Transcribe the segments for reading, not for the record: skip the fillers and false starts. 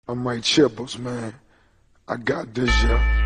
I'm Mike Chibbles, man. I got this, yeah.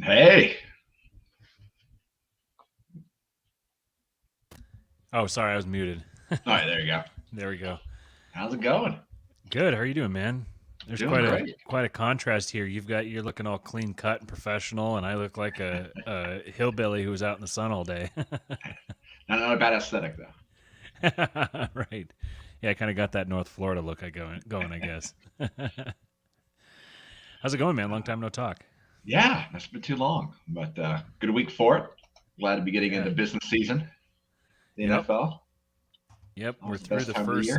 Hey. Oh, sorry, I was muted. All right, there you go. There we go. How's it going? Good. How are you doing, man? There's Doing quite a contrast here. You're looking all clean cut and professional, and I look like a hillbilly who was out in the sun all day. Not a bad aesthetic though. Right. Yeah, I kind of got that North Florida look going, I guess. How's it going, man? Long time no talk. Yeah, that's been too long, but good week for it. Glad to be getting into business season. The NFL. Yep, we're through the first.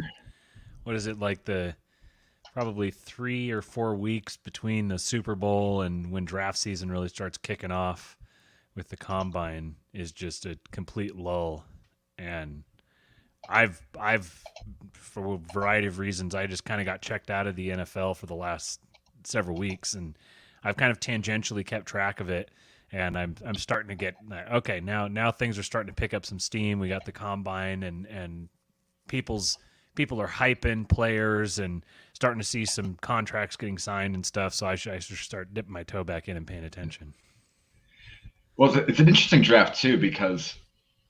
What is it like? Probably 3 or 4 weeks between the Super Bowl and when draft season really starts kicking off with the combine is just a complete lull. And I've for a variety of reasons, I just kind of got checked out of the NFL for the last several weeks, and I've kind of tangentially kept track of it. And I'm starting to get okay now. Things are starting to pick up some steam. We got the combine, and people are hyping players and starting to see some contracts getting signed and stuff. So I should start dipping my toe back in and paying attention. Well, it's an interesting draft too because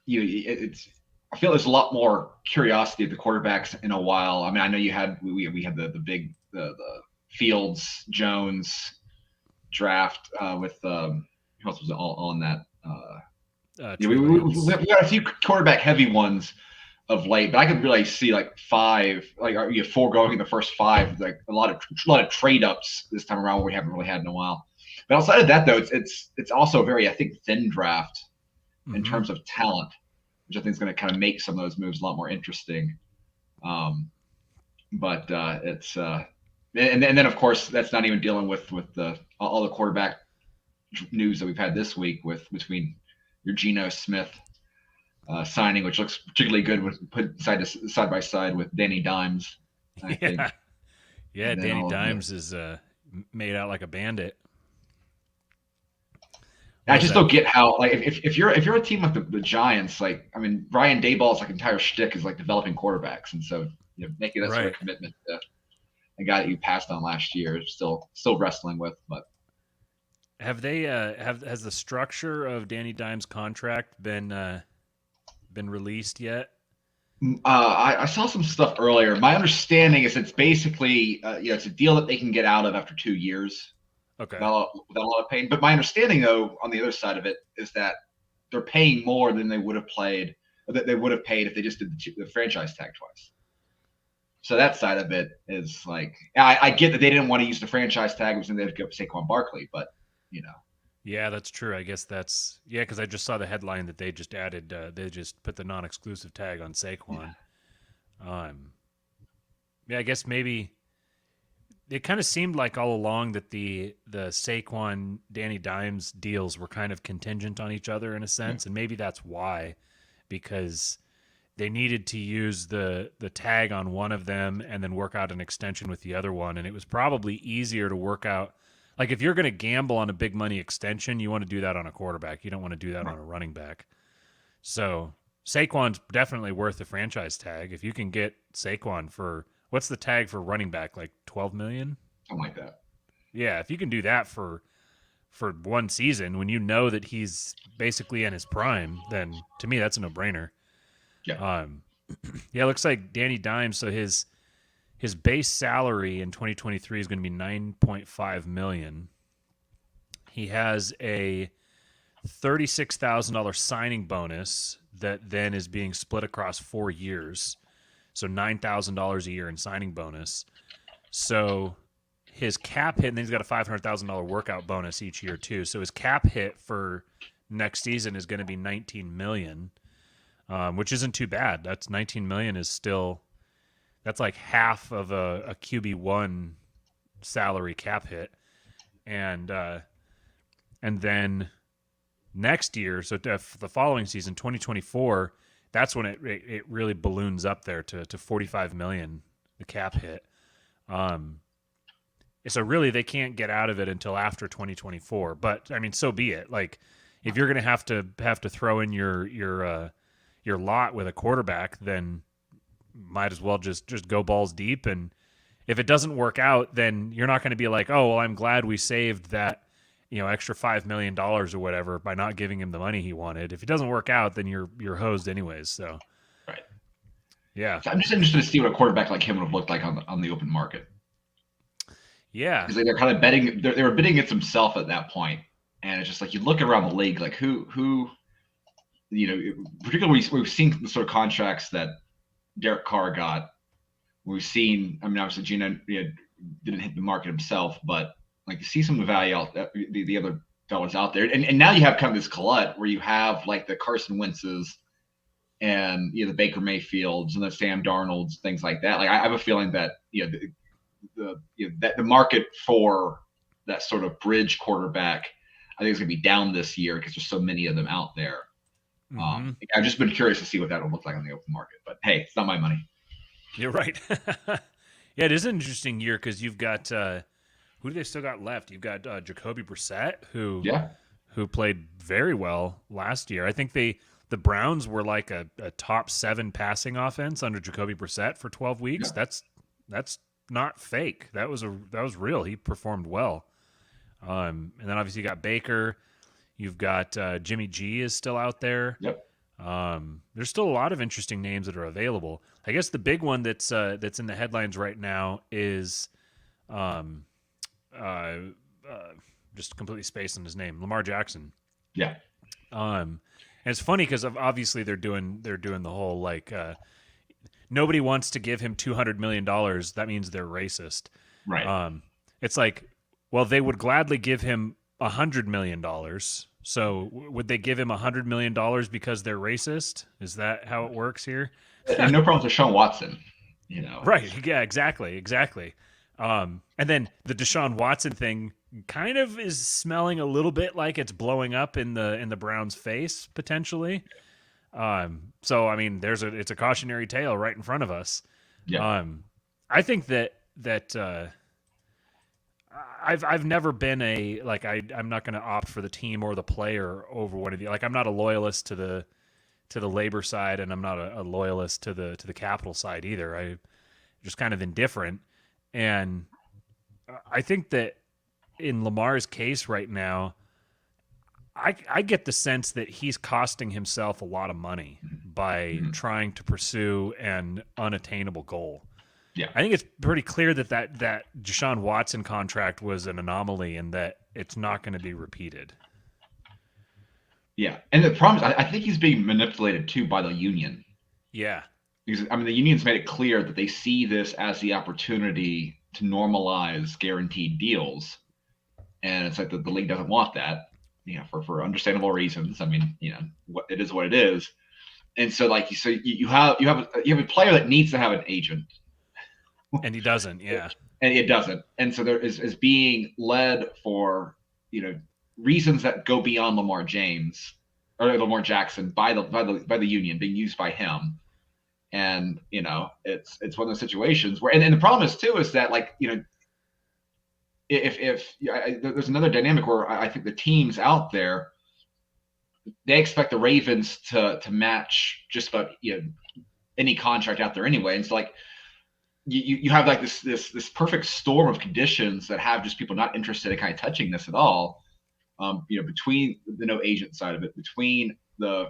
I feel there's a lot more curiosity at the quarterbacks in a while. I mean, I know we had the big Fields, Jones, draft with who else was all on that? We got a few quarterback heavy ones of late, but I could really see like 5, like you have 4 going in the first 5, like a lot of trade ups this time around, where we haven't really had in a while. But outside of that, though, it's also a very, I think, thin draft in terms of talent, which I think is going to kind of make some of those moves a lot more interesting. But it's and then of course that's not even dealing with all the quarterback news that we've had this week between your Geno Smith signing, which looks particularly good when put side by side with Danny Dimes. I think. Yeah, Danny Dimes is made out like a bandit. I just don't get how, like, if you're a team like the Giants, like, I mean, Ryan Dayball's like entire shtick is like developing quarterbacks, and so making that sort of commitment to a guy that you passed on last year is still wrestling with. But have they has the structure of Danny Dimes' contract been released yet? I saw some stuff earlier. My understanding is it's basically it's a deal that they can get out of after 2 years. Okay. Without a lot of pain. But my understanding, though, on the other side of it, is that they're paying more than they would have paid if they just did the franchise tag twice. So that side of it is like, I get that they didn't want to use the franchise tag, which then they'd go Saquon Barkley, but Yeah, that's true. I guess because I just saw the headline that they just added, they just put the non-exclusive tag on Saquon. Yeah, I guess maybe. It kind of seemed like all along that the Saquon Danny Dimes deals were kind of contingent on each other in a sense, and maybe that's why, because they needed to use the tag on one of them and then work out an extension with the other one, and it was probably easier to work out. Like if you're going to gamble on a big money extension, you want to do that on a quarterback. You don't want to do that on a running back. So Saquon's definitely worth the franchise tag. If you can get Saquon for what's the tag for running back? Like $12 million? Something like that. Yeah, if you can do that for one season, when you know that he's basically in his prime, then to me that's a no-brainer. Yeah. Yeah, it looks like Danny Dimes. So his base salary in 2023 is going to be $9.5 million. He has a $36,000 signing bonus that then is being split across 4 years. So $9,000 a year in signing bonus. So his cap hit, and then he's got a $500,000 workout bonus each year too. So his cap hit for next season is going to be $19 million, which isn't too bad. That's $19 million is still, that's like half of a QB1 salary cap hit, and then next year, so the following season, 2024. That's when it really balloons up there to $45 million, the cap hit. So really they can't get out of it until after 2024. But I mean, so be it. Like if you're going to have to throw in your lot with a quarterback, then might as well just go balls deep. And if it doesn't work out, then you're not going to be like, oh well, I'm glad we saved that extra $5 million or whatever by not giving him the money he wanted. If it doesn't work out, then you're hosed anyways. So, right, yeah. So I'm just interested to see what a quarterback like him would have looked like on the open market. Yeah, because they're kind of betting. They were bidding against himself at that point, and it's just like you look around the league, like who, particularly we've seen the sort of contracts that Derek Carr got. We've seen. I mean, obviously Geno didn't hit the market himself, but like you see some of the value out the other dollars out there, and now you have kind of this glut where you have like the Carson Wentz's and the Baker Mayfields and the Sam Darnolds, things like that. Like I have a feeling that that the market for that sort of bridge quarterback, I think is going to be down this year because there's so many of them out there. Mm-hmm. I've just been curious to see what that will look like on the open market, but hey, it's not my money. You're right. Yeah, it is an interesting year because you've got. Who do they still got left? You've got Jacoby Brissett, who played very well last year. I think the Browns were like a top 7 passing offense under Jacoby Brissett for 12 weeks. Yeah. That's not fake. That was real. He performed well. And then obviously you got Baker. You've got Jimmy G is still out there. Yep. There's still a lot of interesting names that are available. I guess the big one that's in the headlines right now is just completely spaced on his name, Lamar Jackson. Yeah. And it's funny because obviously they're doing the whole like nobody wants to give him $200 million. That means they're racist. Right. It's like, well, they would gladly give him $100 million. So would they give him $100 million because they're racist? Is that how it works here? And no problem with Deshaun Watson, Right. Yeah, exactly. And then the Deshaun Watson thing kind of is smelling a little bit like it's blowing up in the Browns' face potentially. So I mean, it's a cautionary tale right in front of us. Yeah. I think that I've never been I'm not going to opt for the team or the player over one of the, like, I'm not a loyalist to the labor side, and I'm not a loyalist to the capital side either. I'm just kind of indifferent. And I think that in Lamar's case right now, I get the sense that he's costing himself a lot of money by trying to pursue an unattainable goal. Yeah. I think it's pretty clear that Deshaun Watson contract was an anomaly and that it's not going to be repeated. Yeah. And the problem is I think he's being manipulated too by the union. Yeah. Because I mean, the union's made it clear that they see this as the opportunity to normalize guaranteed deals. And it's like the league doesn't want that, for understandable reasons. I mean, it is what it is. And so you have a player that needs to have an agent. And he doesn't, yeah. And it doesn't. And so there is being led for, reasons that go beyond Lamar Jackson by the union, being used by him. And, it's one of those situations where, and the problem is too, is that there's another dynamic where I think the teams out there, they expect the Ravens to match just about, any contract out there anyway. And so you have like this perfect storm of conditions that have just people not interested in kind of touching this at all. Between the no agent side of it, between the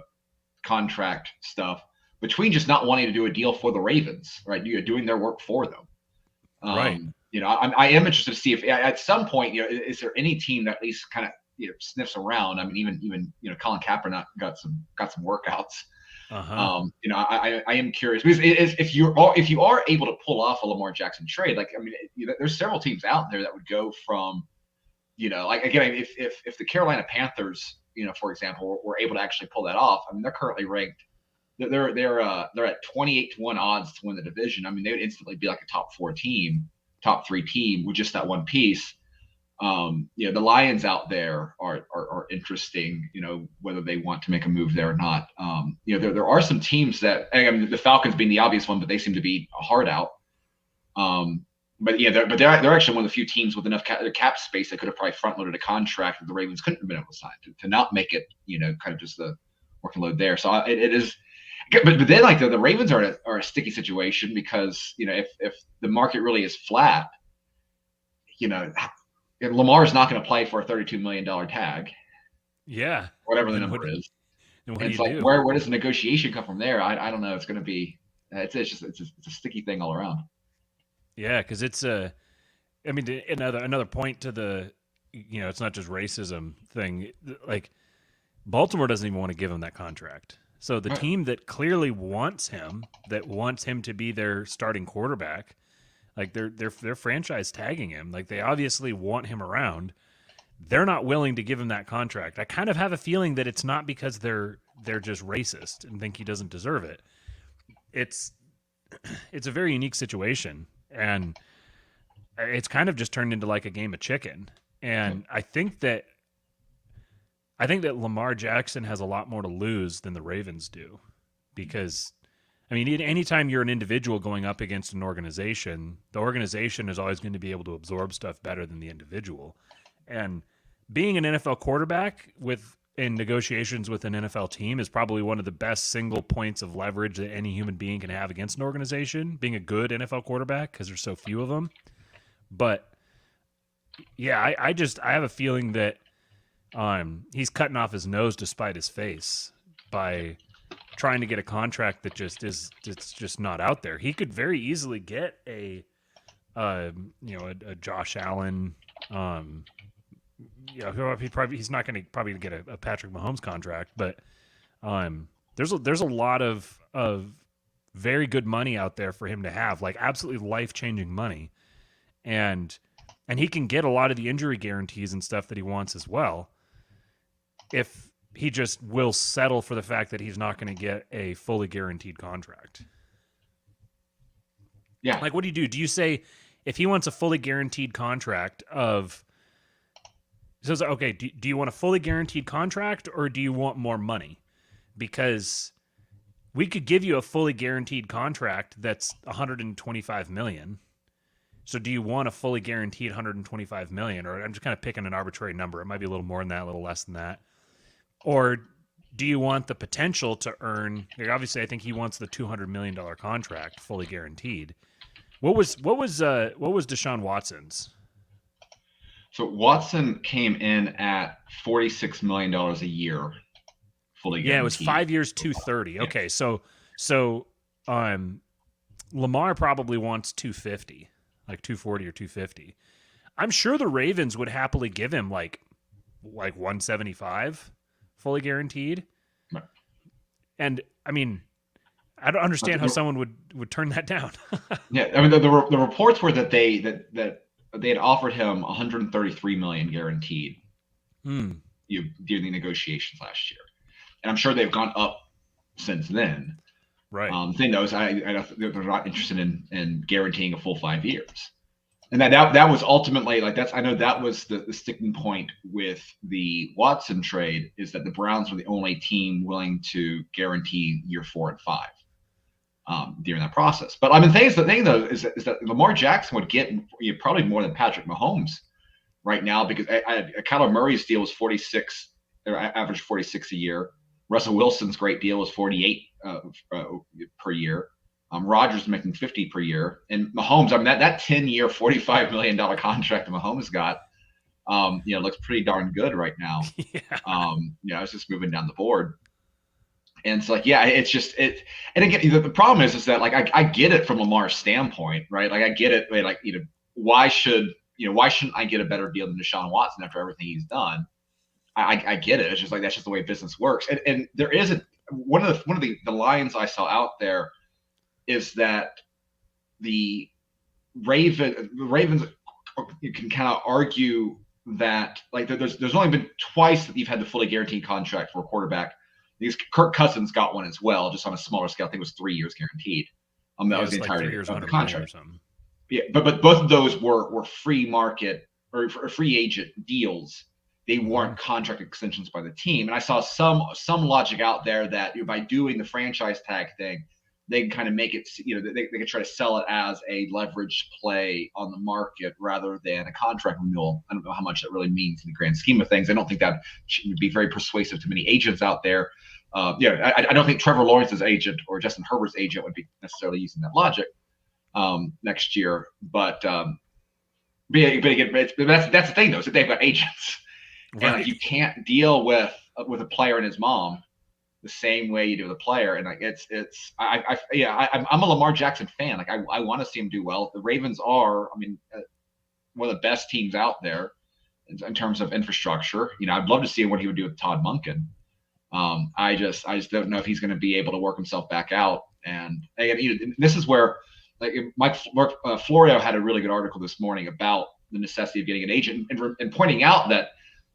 contract stuff, between just not wanting to do a deal for the Ravens, right? You're doing their work for them. Right. I am interested to see if at some point, is there any team that at least kind of sniffs around? I mean, even Colin Kaepernick got some workouts. Uh-huh. I am curious because if you are able to pull off a Lamar Jackson trade, there's several teams out there that would go from, again, if the Carolina Panthers, for example, were able to actually pull that off, I mean, they're currently ranked. They're at 28 to 1 odds to win the division. I mean, they would instantly be like a top 3 team with just that one piece. The Lions out there are interesting, whether they want to make a move there or not. There are some teams that, I mean, the Falcons being the obvious one, but they seem to be a hard out. But they're actually one of the few teams with enough cap space that could have probably front loaded a contract that the Ravens couldn't have been able to sign to not make it, kind of just the working load there. So it is. But then the Ravens are a sticky situation because, if the market really is flat, Lamar's not going to play for a $32 million tag. Yeah. Whatever the number is. And it's like, do? where does the negotiation come from there? I don't know. It's going to be, it's a sticky thing all around. Yeah. Cause it's another point to the, it's not just racism thing. Like Baltimore doesn't even want to give him that contract. So the team that clearly wants him to be their starting quarterback, like they're franchise tagging him. Like they obviously want him around. They're not willing to give him that contract. I kind of have a feeling that it's not because they're just racist and think he doesn't deserve it. It's a very unique situation, and it's kind of just turned into like a game of chicken. And I think that Lamar Jackson has a lot more to lose than the Ravens do, because I mean, anytime you're an individual going up against an organization, the organization is always going to be able to absorb stuff better than the individual. And being an NFL quarterback in negotiations with an NFL team is probably one of the best single points of leverage that any human being can have against an organization, being a good NFL quarterback, because there's so few of them. But yeah, I have a feeling that he's cutting off his nose to spite his face by trying to get a contract that it's just not out there. He could very easily get a Josh Allen, he's not going to probably get a Patrick Mahomes contract, but there's a lot of very good money out there for him to have, like absolutely life-changing money, and he can get a lot of the injury guarantees and stuff that he wants as well, if he just will settle for the fact that he's not going to get a fully guaranteed contract. Yeah. Like, what do you do? Do you say, if he wants a fully guaranteed contract of, so it's like, okay, do you want a fully guaranteed contract or do you want more money? Because we could give you a fully guaranteed contract that's $125 million. So do you want a fully guaranteed $125 million? Or I'm just kind of picking an arbitrary number. It might be a little more than that, a little less than that. Or do you want the potential to earn, like obviously I think he wants the $200 million contract fully guaranteed. What was Deshaun Watson's? So Watson came in at $46 million a year, fully guaranteed. Yeah, it was 5 years, 230. Yeah. Okay, so Lamar probably wants 250, like 240 or 250. I'm sure the Ravens would happily give him like 175 fully guaranteed. Right. And I mean, I don't understand how someone would turn that down. Yeah, I mean the reports were that they had offered him $133 million guaranteed during the negotiations last year, and I'm sure they've gone up since then. Right. The thing though is they're not interested in guaranteeing a full 5 years, and that was ultimately I know that was the sticking point with the Watson trade, is that the Browns were the only team willing to guarantee year 4 and 5. During that process. But I mean, the thing though is that Lamar Jackson would get probably more than Patrick Mahomes right now, because Kyler Murray's deal was 46, or average 46 a year. Russell Wilson's great deal was 48 per year. Rodgers making 50 per year, and Mahomes, I mean that 10-year, $45 million contract that Mahomes got, looks pretty darn good right now. Yeah. It's just moving down the board. And it's like, yeah, it's just it. And again, the problem is that like I get it from Lamar's standpoint, right? Like I get it, like why shouldn't I get a better deal than Deshaun Watson after everything he's done? I get it. It's just like that's just the way business works. And there is one of the lines I saw out there is that the Ravens you can kind of argue that like there's only been twice that you've had the fully guaranteed contract for a quarterback. Because Kirk Cousins got one as well, just on a smaller scale. I think it was 3 years guaranteed. That was the entirety of the contract. Yeah, but both of those were free market or free agent deals. They weren't contract extensions by the team. And I saw some logic out there that by doing the franchise tag thing, they can kind of make it, they can try to sell it as a leverage play on the market rather than a contract renewal. I don't know how much that really means in the grand scheme of things. I don't think that would be very persuasive to many agents out there. I don't think Trevor Lawrence's agent or Justin Herbert's agent would be necessarily using that logic next year. But again, that's the thing though, is that they've got agents, right. And you can't deal with a player and his mom the same way you do with a player. And like I'm a Lamar Jackson fan. Like I want to see him do well. The Ravens are, one of the best teams out there in terms of infrastructure. I'd love to see what he would do with Todd Monken. I just don't know if he's going to be able to work himself back out. And again, this is where like Mike Florio had a really good article this morning about the necessity of getting an agent and pointing out that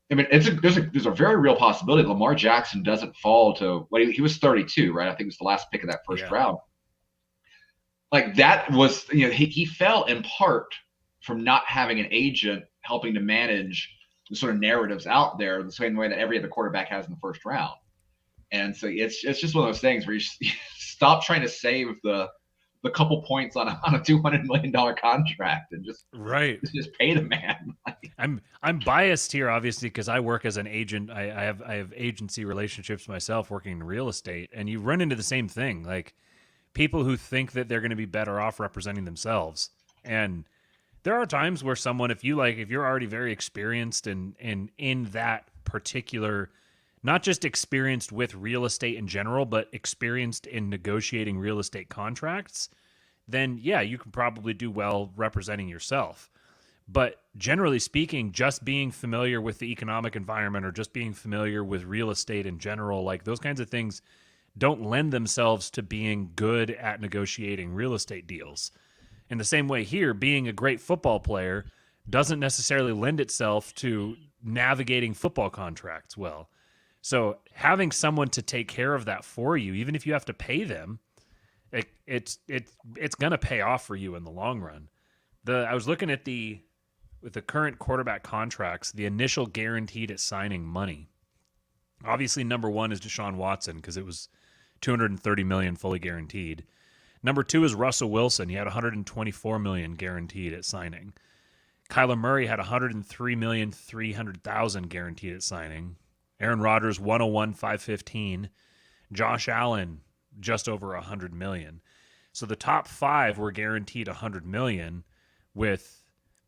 there's a very real possibility that Lamar Jackson doesn't fall to he was 32, right? I think it was the last pick of that first round. Like that was, he fell in part from not having an agent helping to manage the sort of narratives out there the same way that every other quarterback has in the first round. And so it's just one of those things where you stop trying to save the couple points on a $200 million contract and just pay the man. I'm biased here, obviously, because I work as an agent. I have agency relationships myself, working in real estate, and you run into the same thing, like people who think that they're going to be better off representing themselves. And there are times where someone, if you're already very experienced in that particular, not just experienced with real estate in general, but experienced in negotiating real estate contracts, then yeah, you can probably do well representing yourself. But generally speaking, just being familiar with the economic environment or just being familiar with real estate in general, like those kinds of things don't lend themselves to being good at negotiating real estate deals. In the same way here, being a great football player doesn't necessarily lend itself to navigating football contracts well. So having someone to take care of that for you, even if you have to pay them, it's going to pay off for you in the long run. I was looking at with the current quarterback contracts, the initial guaranteed at signing money. Obviously, number one is Deshaun Watson because it was $230 million fully guaranteed. Number two is Russell Wilson. He had $124 million guaranteed at signing. Kyler Murray had $103,300,000 guaranteed at signing. Aaron Rodgers, $101,515. Josh Allen, just over $100 million. So the top five were guaranteed $100 million, with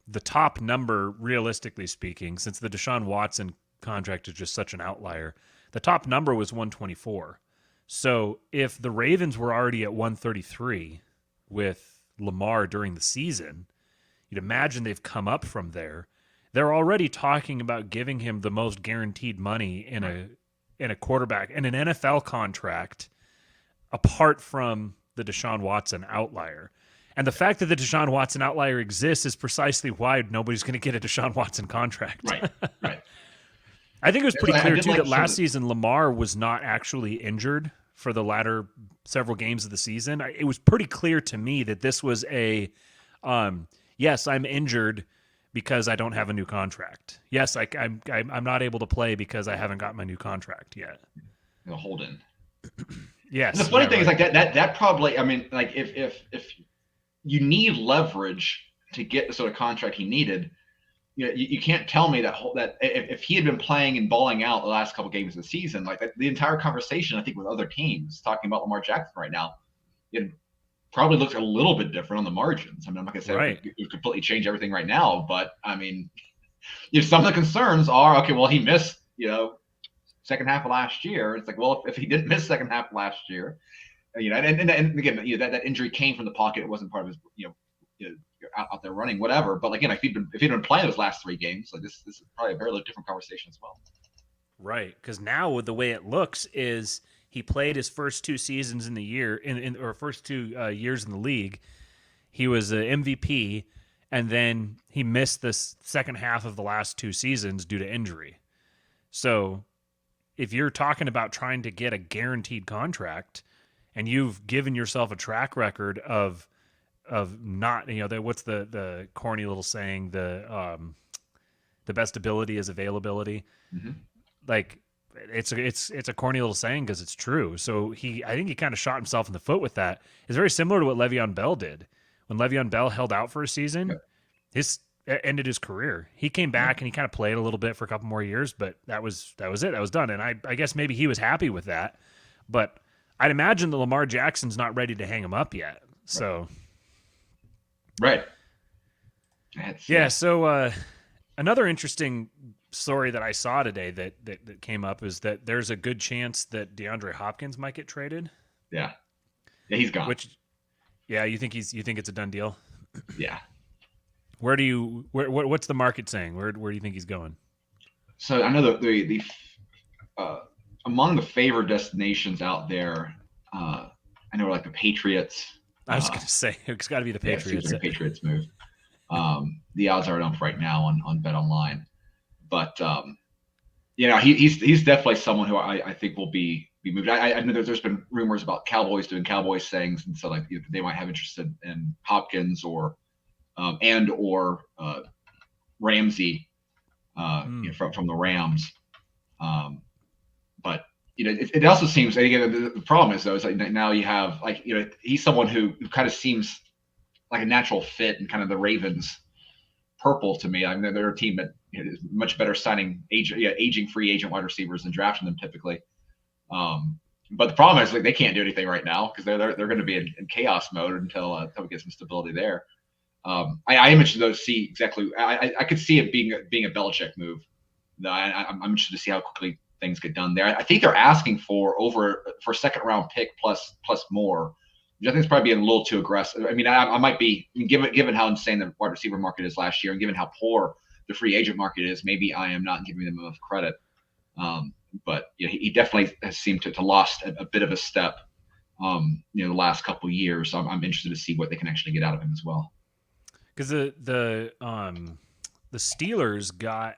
the top number, realistically speaking, since the Deshaun Watson contract is just such an outlier, the top number was 124. So if the Ravens were already at 133 with Lamar during the season, you'd imagine they've come up from there. They're already talking about giving him the most guaranteed money in a quarterback, in an NFL contract, apart from the Deshaun Watson outlier. And the fact that the Deshaun Watson outlier exists is precisely why nobody's going to get a Deshaun Watson contract. Right. I think it was pretty clear, too, that last season Lamar was not actually injured for the latter several games of the season. It was pretty clear to me that this was yes, I'm injured because I don't have a new contract. Yes, I'm not able to play because I haven't got my new contract yet. The hold-in. Yes. And the funny thing is, like that probably, I mean, like if you need leverage to get the sort of contract he needed, you can't tell me that if he had been playing and balling out the last couple games of the season, like the entire conversation, I think, with other teams talking about Lamar Jackson right now, it probably looks a little bit different on the margins. I mean, I'm not going to say it would completely change everything right now, but I mean, some of the concerns are, okay, well, he missed, second half of last year. It's like, well, if he didn't miss second half of last year, and again, that injury came from the pocket. It wasn't part of his, out there running, whatever. But again, if he'd been playing those last three games, like this is probably a very different conversation as well. Right, because now with the way it looks is he played his first two seasons in the year, or first 2 years in the league. He was an MVP, and then he missed the second half of the last 2 seasons due to injury. So if you're talking about trying to get a guaranteed contract, and you've given yourself a track record of not, what's the corny little saying, the best ability is availability. Mm-hmm. Like it's a corny little saying because it's true. So I think he kind of shot himself in the foot with that. It's very similar to what Le'Veon Bell did. When Le'Veon Bell held out for a season, it ended his career. He came back and he kind of played a little bit for a couple more years, but that was it. That was done. And I guess maybe he was happy with that, but I'd imagine that Lamar Jackson's not ready to hang him up yet. So. Right. So another interesting story that I saw today that came up is that there's a good chance that DeAndre Hopkins might get traded. Yeah, he's gone. You think it's a done deal? Yeah. What's the market saying? Where do you think he's going? So I know the among the favored destinations out there, I know like the Patriots. I was going to say it's got to be the Patriots. Yeah, Patriots move. The odds are up right now on Bet Online, but he's definitely someone who I think will be moved. I know there's been rumors about Cowboys doing Cowboys things, and so like they might have interest in Hopkins or Ramsey from the Rams, but. It also seems, again, the problem is, though, is like now you have, like, he's someone who kind of seems like a natural fit in kind of the Ravens purple to me. I mean, they're a team that is much better signing aging free agent wide receivers than drafting them typically. But the problem is, like, they can't do anything right now because they're going to be in chaos mode until we get some stability there. I am interested to see exactly. I could see it being a Belichick move. I'm interested to see how quickly things get done there. I think they're asking for a second round pick plus more I think it's probably being a little too aggressive. I mean, I might be, given how insane the wide receiver market is last year, and given how poor the free agent market is, maybe I am not giving them enough credit. But he definitely has seemed to lost a bit of a step, the last couple of years. So I'm interested to see what they can actually get out of him as well. Because the Steelers got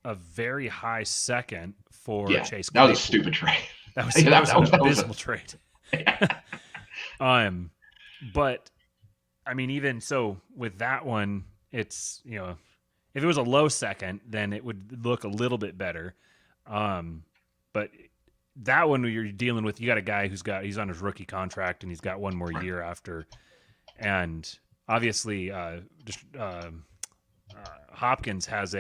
a very high second for Chase Claypool. That was a stupid trade. That was an abysmal trade. But I mean, even so with that one, it's, if it was a low second, then it would look a little bit better. But that one you're dealing with, you got a guy he's on his rookie contract and he's got one more year after. And obviously, Hopkins has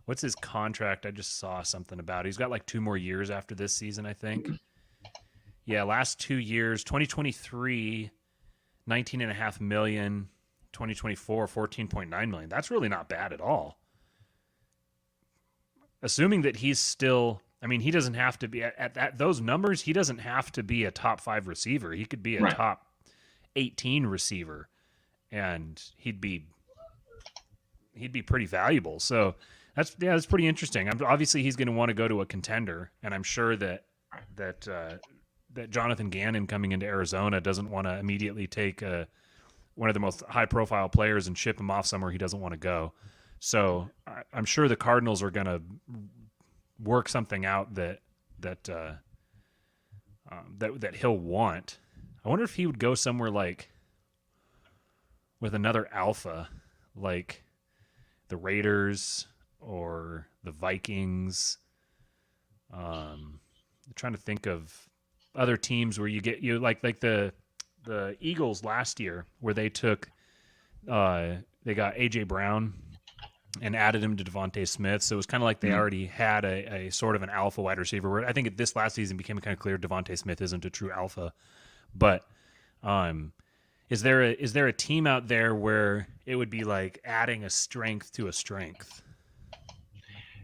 what's his contract? I just saw something about it. He's got like 2 more years after this season, I think. Yeah, last 2 years, 2023, $19.5 million, 2024, $14.9 million. That's really not bad at all. Assuming that he's still, I mean, he doesn't have to be at those numbers. He doesn't have to be a top 5 receiver. He could be a top 18 receiver, and he'd be pretty valuable. So that's pretty interesting. Obviously, he's going to want to go to a contender, and I'm sure that Jonathan Gannon coming into Arizona doesn't want to immediately take one of the most high-profile players and ship him off somewhere he doesn't want to go. So I'm sure the Cardinals are going to work something out that he'll want. I wonder if he would go somewhere like with another alpha, like the Raiders or the Vikings. I'm trying to think of other teams where you get like the Eagles last year, where they took they got AJ Brown and added him to Devontae Smith. So it was kind of like they already had a sort of an alpha wide receiver. Where I think this last season became kind of clear Devontae Smith isn't a true alpha. But is there a team out there where it would be like adding a strength to a strength?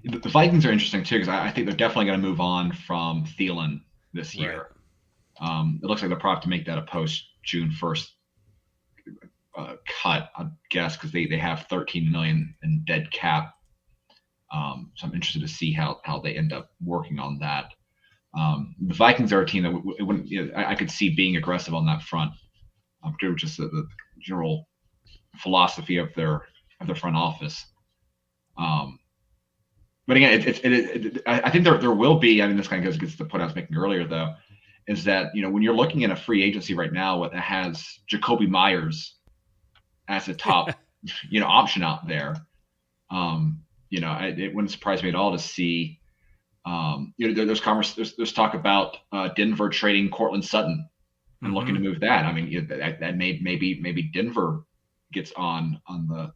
The Vikings are interesting too, because I think they're definitely going to move on from Thielen this year. Right. It looks like they'll probably have to make that a post June 1st cut, I guess, because they have $13 million in dead cap. So I'm interested to see how they end up working on that. The Vikings are a team that I could see being aggressive on that front, just the general philosophy of their front office. But again, I think there will be. I mean, this kind of gets to the point I was making earlier, though, is that when you're looking at a free agency right now that has Jacoby Myers as a top option out there, it wouldn't surprise me at all to see. There's talk about Denver trading Cortland Sutton and looking to move that. I mean, that maybe Denver gets on the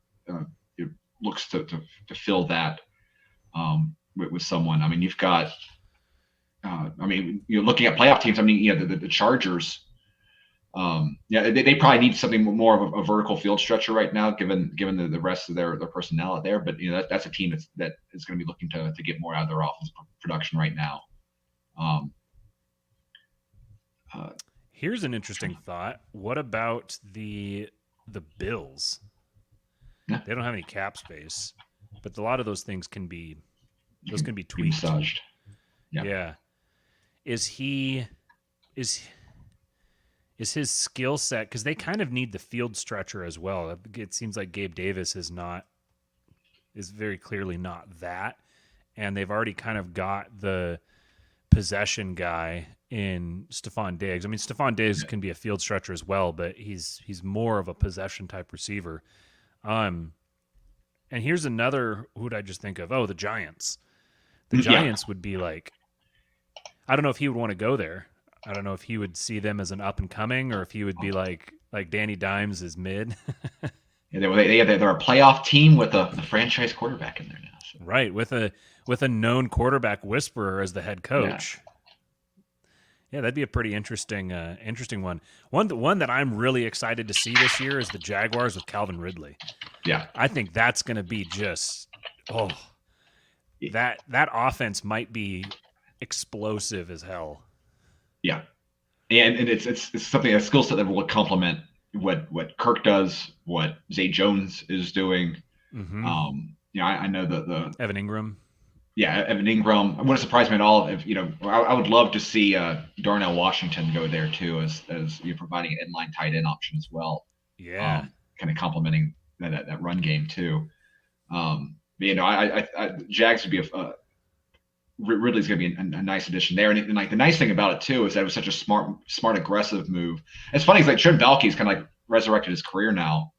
looks to fill that with someone. I mean, you've got. You're looking at playoff teams. I mean, the Chargers. They probably need something more of a vertical field stretcher right now, given the rest of their personnel out there. But that's a team that is going to be looking to get more out of their offensive production right now. Here's an interesting thought. What about the Bills? Yeah. They don't have any cap space, but a lot of those things can be tweaked. Massaged. Yeah. Is his skill set, because they kind of need the field stretcher as well. It seems like Gabe Davis is very clearly not that, and they've already kind of got the possession guy in Stephon Diggs. I mean, Stephon Diggs can be a field stretcher as well, but he's more of a possession type receiver. And here's another, who did I just think of? Oh, the Giants. The Giants would be like, I don't know if he would want to go there. I don't know if he would see them as an up and coming, or if he would be like Danny Dimes is mid. They're a playoff team with a franchise quarterback in there now. So. Right, with a known quarterback whisperer as the head coach. Yeah, that'd be a pretty interesting one. One that I'm really excited to see this year is the Jaguars with Calvin Ridley. Yeah, I think that's going to be just that offense might be explosive as hell. Yeah, and it's something, a skill set that will complement what Kirk does, what Zay Jones is doing. Mm-hmm. I know the Evan Ingram. Yeah, Evan Ingram. It wouldn't surprise me at all if I would love to see Darnell Washington go there too, as providing an inline tight end option as well. Yeah, kind of complementing that run game too. I Jags would be Ridley's going to be a nice addition there, and like the nice thing about it too is that it was such a smart aggressive move. It's funny, it's like Trent Baalke's kind of like resurrected his career now,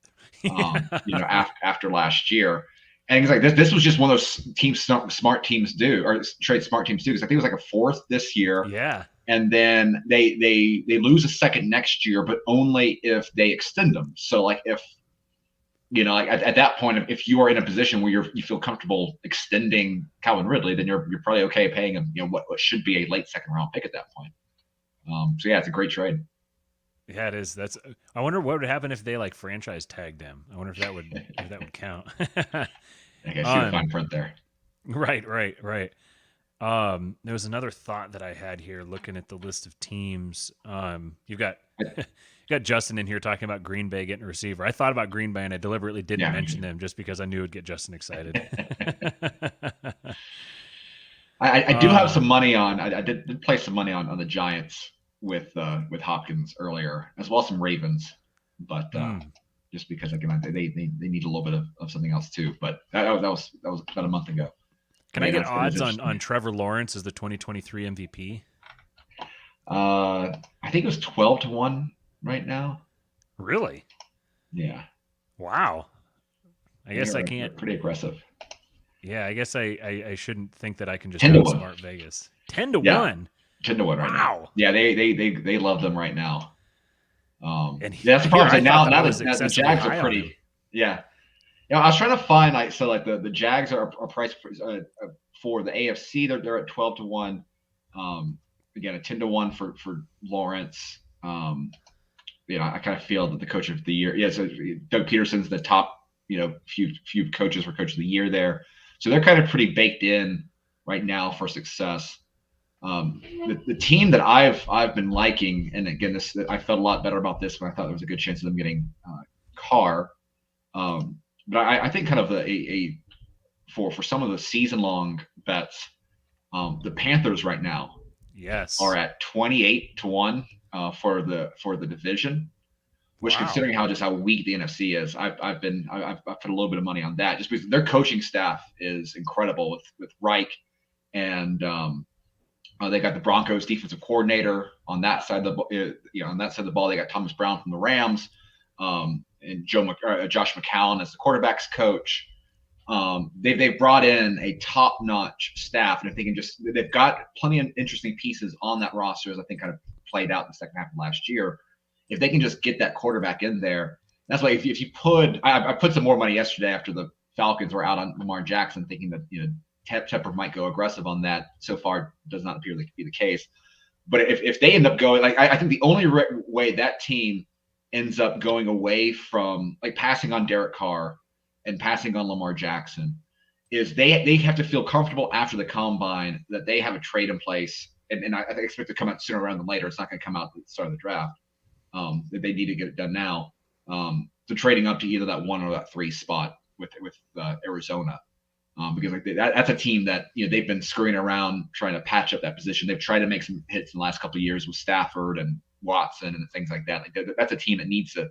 after last year. And it's like this was just one of those smart teams do, or trade smart teams do, because I think it was like a fourth this year. Yeah. And then they lose a second next year, but only if they extend them. So like if like at that point, if you are in a position where you feel comfortable extending Calvin Ridley, then you're probably okay paying him what should be a late second round pick at that point. So yeah, it's a great trade. Yeah, it is. I wonder what would happen if they like franchise tagged him. I wonder if that would count. I guess you fine print there. Right. There was another thought that I had here looking at the list of teams. You've got Justin in here talking about Green Bay getting a receiver. I thought about Green Bay and I deliberately didn't mention them just because I knew it would get Justin excited. I do have some money on. I did play some money on the Giants with Hopkins earlier, as well as some Ravens, but just because again they need a little bit of something else too. But that was about a month ago. Can I get odds on Trevor Lawrence as the 2023 MVP? I think it was 12-1 right now. Really? Yeah. Wow. I guess I can't. Pretty aggressive. Yeah, I guess I shouldn't think that I can just outsmart Vegas. 10-1. 10-1 right now. Yeah, they love them right now. And that's the problem. Now the Jags are pretty. Yeah. I was trying to find the Jags are priced for the AFC. They're at 12-1. Again, a 10-1 for Lawrence. I kind of feel that the coach of the year. Yeah, so Doug Peterson's the top. Few coaches for coach of the year there. So they're kind of pretty baked in right now for success. The team that I've been liking, and again, I felt a lot better about this when I thought there was a good chance of them getting Carr. But I think kind of for some of the season long bets, the Panthers right now are at 28-1 for the division, which considering how weak the NFC is, I've put a little bit of money on that just because their coaching staff is incredible with Reich, and they got the Broncos defensive coordinator on that side of the ball. They got Thomas Brown from the Rams, and Josh McCown as the quarterback's coach. They've brought in a top-notch staff, and if they can they've got plenty of interesting pieces on that roster, as I think kind of played out in the second half of last year. If they can just get that quarterback in there, that's why if you put, I put some more money yesterday after the Falcons were out on Lamar Jackson, thinking that Tepper might go aggressive on that. So far, does not appear to be the case. But if they end up going, I think the only way that team ends up going away from passing on Derek Carr and passing on Lamar Jackson is they have to feel comfortable after the combine that they have a trade in place, and I expect it to come out sooner rather than later. It's not going to come out at the start of the draft. That they need to get it done now. So trading up to either that 1 or that 3 spot with Arizona, because that's a team that they've been screwing around trying to patch up that position. They've tried to make some hits in the last couple of years with Stafford and Watson and things like that. That's a team that needs to.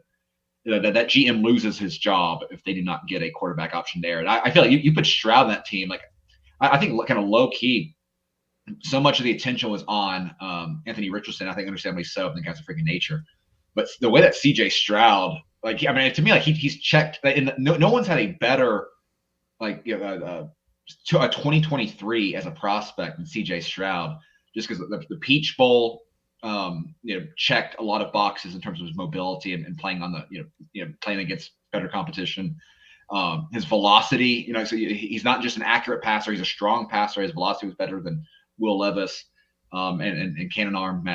That GM loses his job if they do not get a quarterback option there. And I feel like you put Stroud in that team. I think kind of low key, so much of the attention was on Anthony Richardson. I think understandably so. I think that's a freaking nature. But the way that CJ Stroud, to me, he's checked. And no one's had a better, a 2023 as a prospect than CJ Stroud, just because the Peach Bowl, checked a lot of boxes in terms of his mobility and playing on playing against better competition. His velocity, so he's not just an accurate passer; he's a strong passer. His velocity was better than Will Levis. And cannon arm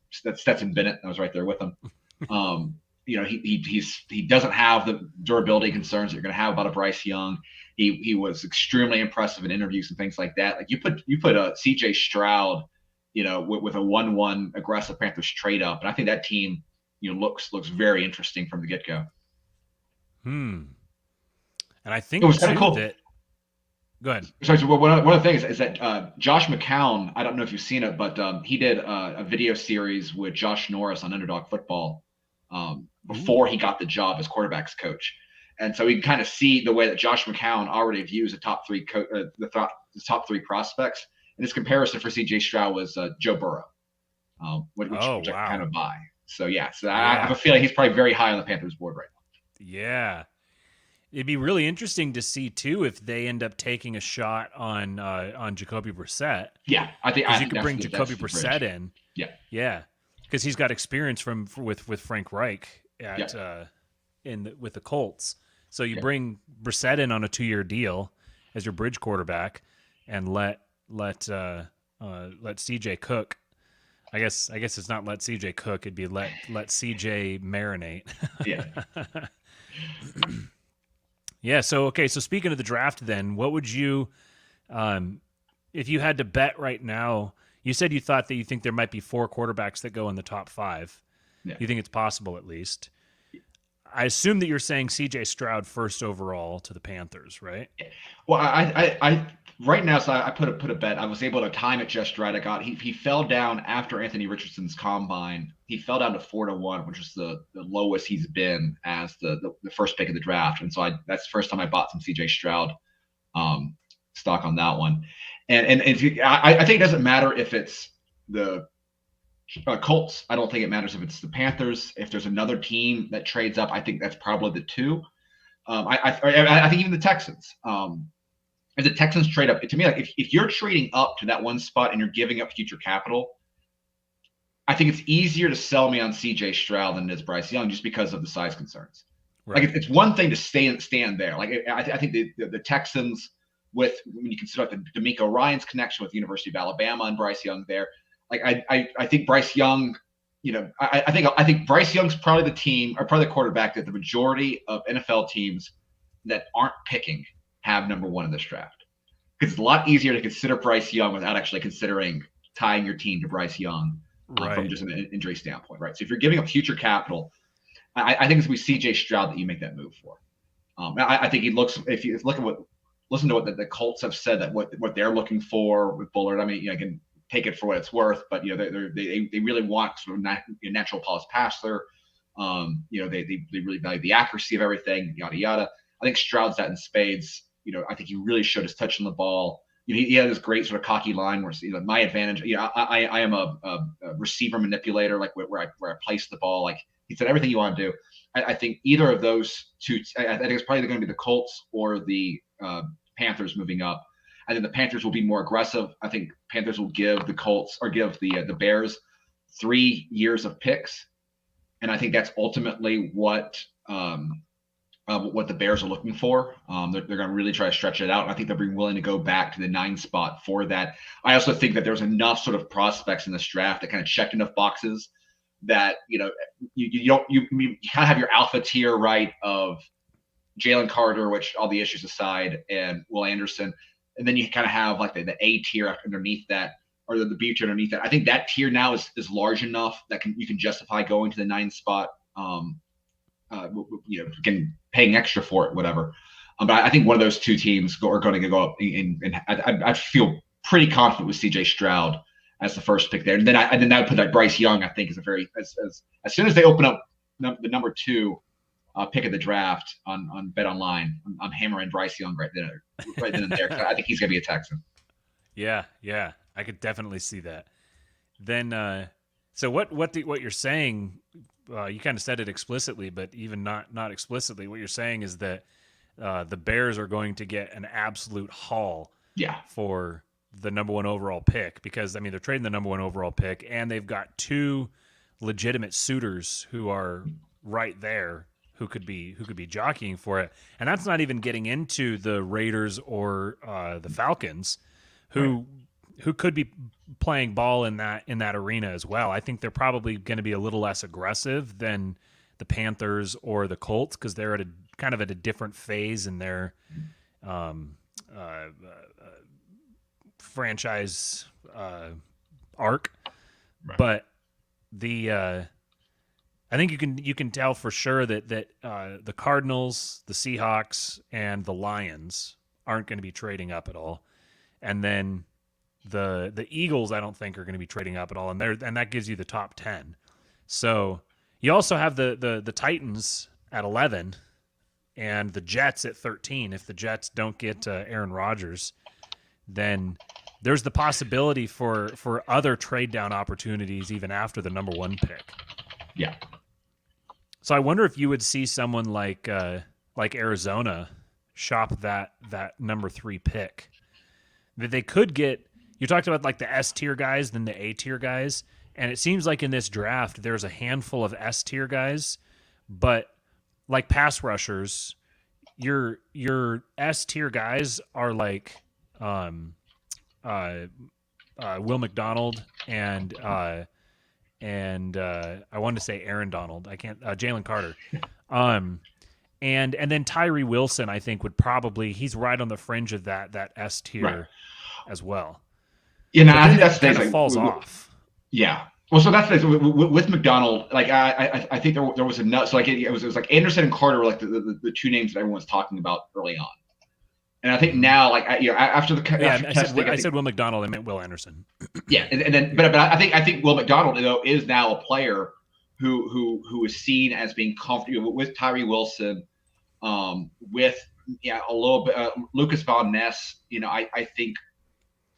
Stetson Bennett. I was right there with him. He doesn't have the durability concerns that you're going to have about a Bryce Young. He was extremely impressive in interviews and things like that. You put a CJ Stroud with a 1-1 aggressive Panthers trade up. And I think that team, looks very interesting from the get-go. And I think it was kind of cool. Go ahead. Sorry, so one of the things is that Josh McCown, I don't know if you've seen it, but he did a video series with Josh Norris on Underdog Football before he got the job as quarterbacks coach. And so we can kind of see the way that Josh McCown already views the top three top three prospects. And his comparison for C.J. Stroud was Joe Burrow, which I kind of buy. So, I have a feeling he's probably very high on the Panthers board right now. Yeah. It'd be really interesting to see, too, if they end up taking a shot on Jacoby Brissett. Yeah, I think you could bring Jacoby Brissett in. Yeah, because he's got experience with Frank Reich with the Colts. So you bring Brissett in on a 2-year deal as your bridge quarterback, and let CJ cook. I guess it's not let CJ cook. It'd be let CJ marinate. Yeah. Yeah. So speaking of the draft, then what would you, if you had to bet right now? You said you think there might be 4 quarterbacks that go in the top 5. Yeah. You think it's possible, at least. I assume that you're saying C.J. Stroud first overall to the Panthers, right? Well, I right now, so I put a bet. I was able to time it just right. He fell down after Anthony Richardson's combine. He fell down to 4-1, which is the lowest he's been as the first pick of the draft. And so that's the first time I bought some C.J. Stroud stock on that one. And I think it doesn't matter if it's the Colts. I don't think it matters if it's the Panthers. If there's another team that trades up, I think that's probably the 2. I think even the Texans. If the Texans trade up, to me, like if you're trading up to that one spot and you're giving up future capital, I think it's easier to sell me on C.J. Stroud than it is Bryce Young, just because of the size concerns. Right. Like it's one thing to stand there. Like I think the Texans, when you consider like the D'Amico Ryans connection with the University of Alabama and Bryce Young there. Like I think Bryce Young, I think Bryce Young's probably the team or probably the quarterback that the majority of NFL teams that aren't picking have number 1 in this draft. Because it's a lot easier to consider Bryce Young without actually considering tying your team to Bryce Young from just an injury standpoint, right? So if you're giving up future capital, I think it's going to be C.J. Stroud that you make that move for. I think listen to what the Colts have said, that what they're looking for with Bullard. I mean, I can take it for what it's worth, but they really want sort of natural polished passer. They really value the accuracy of everything, yada yada. I think Stroud's that in spades. I think he really showed his touch on the ball. He had this great sort of cocky line where my advantage. I am a receiver manipulator, like where I place the ball. Like he said, everything you want to do. I think either of those two. I think it's probably going to be the Colts or the Panthers moving up. I think the Panthers will be more aggressive. I think Panthers will give the Colts or give the Bears 3 years of picks, and I think that's ultimately what the Bears are looking for. They're going to really try to stretch it out, and I think they'll be willing to go back to the 9 spot for that. I also think that there's enough sort of prospects in this draft that kind of checked enough boxes that you kind of have your alpha tier right of Jalen Carter, which all the issues aside, and Will Anderson. And then you kind of have like the A tier underneath that, or the B tier underneath that. I think that tier now is large enough that you can justify going to the 9 spot, paying extra for it, whatever. But I think one of those 2 teams are going to go up, and I feel pretty confident with C.J. Stroud as the first pick there. And then I would put that Bryce Young, I think, is a very as soon as they open up the number 2 pick of the draft on Bet Online, I'm hammering Bryce Young right then and there. I think he's going to be a Texan. Yeah, I could definitely see that. Then, so what you're saying, you kind of said it explicitly, but even not explicitly, what you're saying is that the Bears are going to get an absolute haul for the number 1 overall pick, because I mean they're trading the number 1 overall pick, and they've got 2 legitimate suitors who are right there, who could be jockeying for it. And that's not even getting into the Raiders or the Falcons, who could be playing ball in that arena as well. I think they're probably going to be a little less aggressive than the Panthers or the Colts, because they're at a different phase in their franchise arc. Right. But I think you can tell for sure that the Cardinals, the Seahawks, and the Lions aren't going to be trading up at all, and then the Eagles I don't think are going to be trading up at all, and that gives you the top 10. So you also have the Titans at 11 and the Jets at 13. If the Jets don't get Aaron Rodgers, then there's the possibility for other trade down opportunities even after the number 1 pick. Yeah. So I wonder if you would see someone like Arizona shop that number 3 pick. That they could get. You talked about like the S tier guys, then the A tier guys, and it seems like in this draft there's a handful of S tier guys, but like pass rushers, your S tier guys are like Will McDonald and I wanted to say Aaron Donald. I can't. Jalen Carter. And then Tyree Wilson, I think, would probably, he's right on the fringe of that S tier as well. Yeah, no, I think that's kind of falls off. Yeah. Well, so that's with McDonald. Like I think there was enough. So like it was like Anderson and Carter were like the 2 names that everyone was talking about early on. And I think now, like after the I said Will McDonald. I meant Will Anderson. Yeah, and then but I think Will McDonald though is now a player who is seen as being comfortable with Tyree Wilson, with a little bit Lucas Von Ness. I think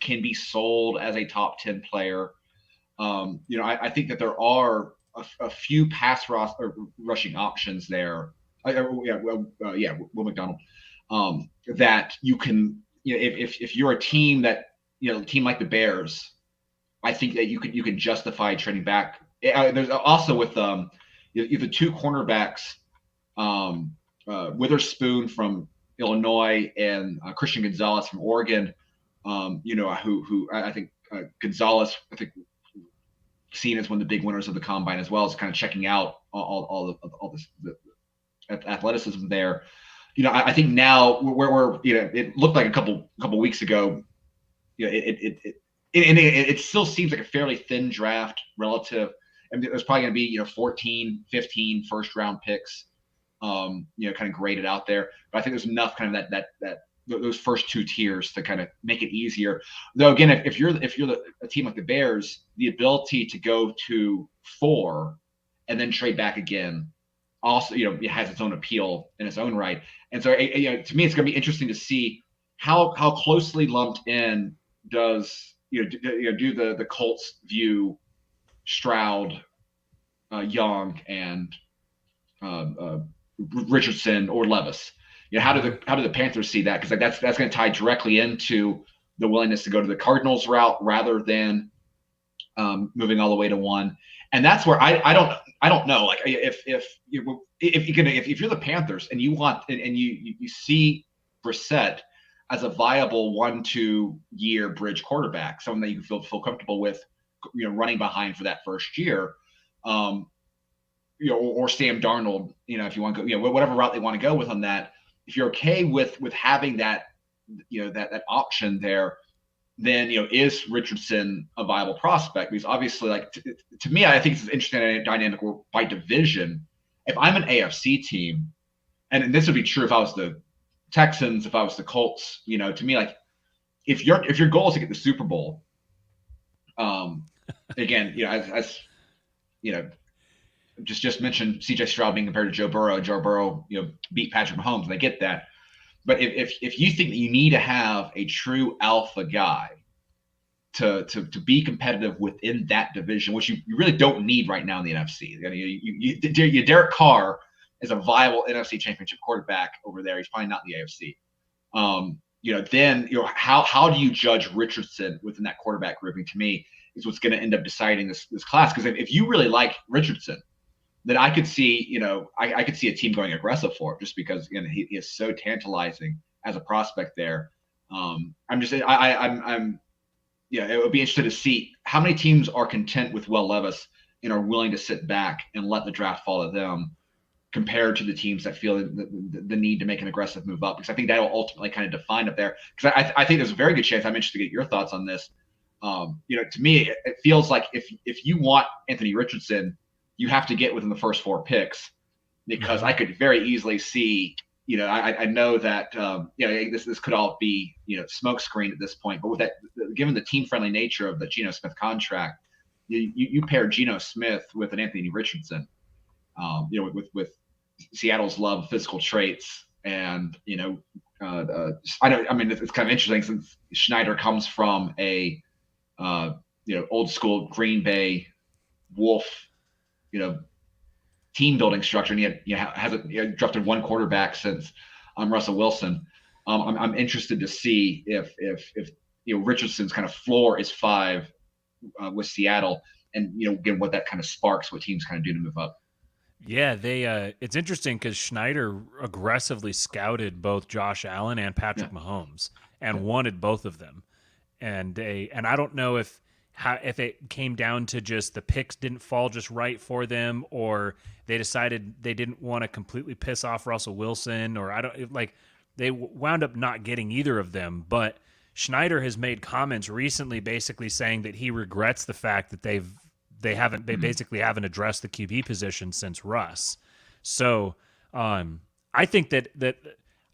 can be sold as a top 10 player. I think that there are a few pass rushing options there. Will McDonald. That you can, if you're a team that, a team like the Bears, I think that you can justify trading back. There's also with the 2 cornerbacks, Witherspoon from Illinois and Christian Gonzalez from Oregon. Who I think Gonzalez, I think, seen as one of the big winners of the combine as well, as kind of checking out all this the athleticism there. I think now where we're, it looked like a couple weeks ago, it still seems like a fairly thin draft relative. And there's probably going to be 14, 15 first round picks, kind of graded out there. But I think there's enough kind of that those first 2 tiers to kind of make it easier. Though again, if you're a team like the Bears, the ability to go to 4 and then trade back again also, it has its own appeal in its own right. And so, to me, it's going to be interesting to see how closely lumped in does do the Colts view Stroud, Young, and Richardson or Levis. How do the Panthers see that? Because that's going to tie directly into the willingness to go to the Cardinals route rather than moving all the way to 1. And that's where I don't know. Like if you're the Panthers and you want and you see Brissett as a viable 1-2 year bridge quarterback, someone that you can feel comfortable with, running behind for that first year, or Sam Darnold, if you want to go, whatever route they want to go with on that. If you're okay with having that, that option there, then is Richardson a viable prospect? Because obviously, like to me, I think it's an interesting dynamic where by division, if I'm an AFC team, and this would be true if I was the Texans, if I was the Colts, to me, like if your goal is to get the Super Bowl, again, as just mentioned CJ Stroud being compared to Joe Burrow. Joe Burrow, beat Patrick Mahomes, and I get that. But if you think that you need to have a true alpha guy to be competitive within that division, which you really don't need right now in the NFC. You Derek Carr is a viable NFC Championship quarterback over there. He's probably not in the AFC. Then how do you judge Richardson within that quarterback grouping? To me, is what's going to end up deciding this class. Because if you really like Richardson, then I could see, I could see a team going aggressive for him just because, he is so tantalizing as a prospect there. It would be interesting to see how many teams are content with Will Levis and are willing to sit back and let the draft follow them compared to the teams that feel the need to make an aggressive move up. Because I think that will ultimately kind of define up there. Because I think there's a very good chance, I'm interested to get your thoughts on this, To me, it feels like if you want Anthony Richardson, you have to get within the first 4 picks, because I could very easily see, I know that, this could all be, smoke screen at this point, but with that, given the team friendly nature of the Geno Smith contract, you pair Geno Smith with an Anthony Richardson, with Seattle's love of physical traits. And, it's kind of interesting since Schneider comes from a, old school Green Bay Wolf, team building structure, and he hasn't drafted one quarterback since Russell Wilson. I'm interested to see if Richardson's kind of floor is 5 with Seattle, and again what that kind of sparks, what teams kind of do to move up. Yeah, it's interesting because Schneider aggressively scouted both Josh Allen and Patrick Mahomes and wanted both of them, and I don't know if it came down to just the picks didn't fall just right for them, or they decided they didn't want to completely piss off Russell Wilson, or they wound up not getting either of them. But Schneider has made comments recently basically saying that he regrets the fact that they basically haven't addressed the QB position since Russ. So I think that the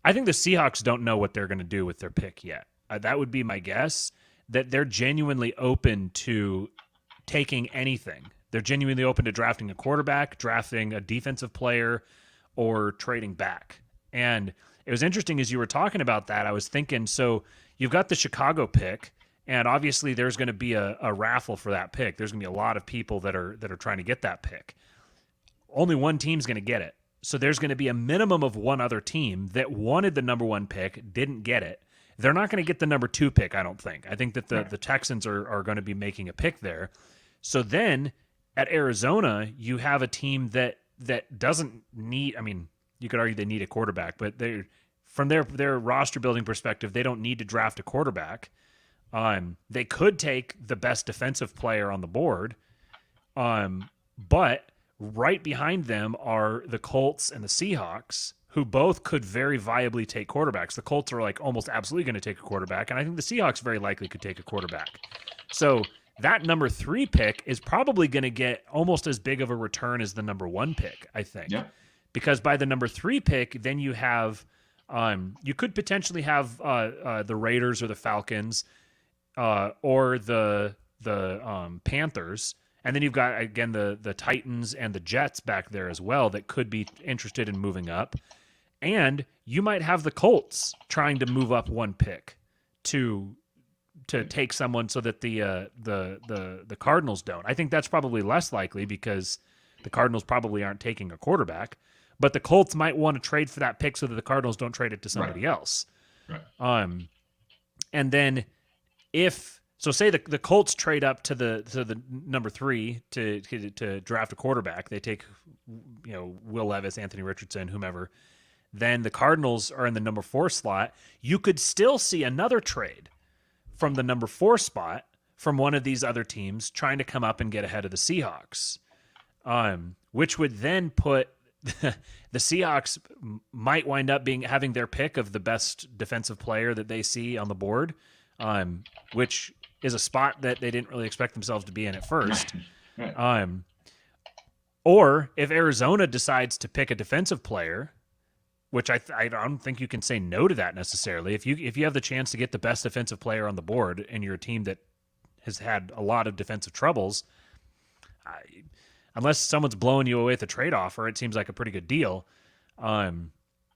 Seahawks don't know what they're going to do with their pick yet. That would be my guess, that they're genuinely open to taking anything. They're genuinely open to drafting a quarterback, drafting a defensive player, or trading back. And it was interesting as you were talking about that, I was thinking, so you've got the Chicago pick, and obviously there's going to be a raffle for that pick. There's going to be a lot of people that are trying to get that pick. Only one team's going to get it. So there's going to be a minimum of one other team that wanted the number 1 pick, didn't get it. They're not going to get the number 2 pick, I don't think. I think that the Texans are going to be making a pick there. So then at Arizona, you have a team that doesn't need, you could argue they need a quarterback, but from their roster building perspective, they don't need to draft a quarterback. They could take the best defensive player on the board, but right behind them are the Colts and the Seahawks, who both could very viably take quarterbacks. The Colts are almost absolutely going to take a quarterback, and I think the Seahawks very likely could take a quarterback. So that number 3 pick is probably going to get almost as big of a return as the number 1 pick, I think. Yeah. Because by the number 3 pick, then you have you could potentially have the Raiders or the Falcons or the Panthers. And then you've got, again, the Titans and the Jets back there as well that could be interested in moving up. And you might have the Colts trying to move up 1 pick to take someone so that the Cardinals don't. I think that's probably less likely because the Cardinals probably aren't taking a quarterback. But the Colts might want to trade for that pick so that the Cardinals don't trade it to somebody else. Right. And then say the Colts trade up to the number 3 to draft a quarterback. They take Will Levis, Anthony Richardson, whomever. Then the Cardinals are in the number 4 slot. You could still see another trade from the number 4 spot from one of these other teams trying to come up and get ahead of the Seahawks, which would then put the Seahawks might wind up having their pick of the best defensive player that they see on the board, which is a spot that they didn't really expect themselves to be in at first. Right. Or if Arizona decides to pick a defensive player, which I don't think you can say no to that necessarily. If you have the chance to get the best defensive player on the board and you're a team that has had a lot of defensive troubles, unless someone's blowing you away with a trade offer, it seems like a pretty good deal.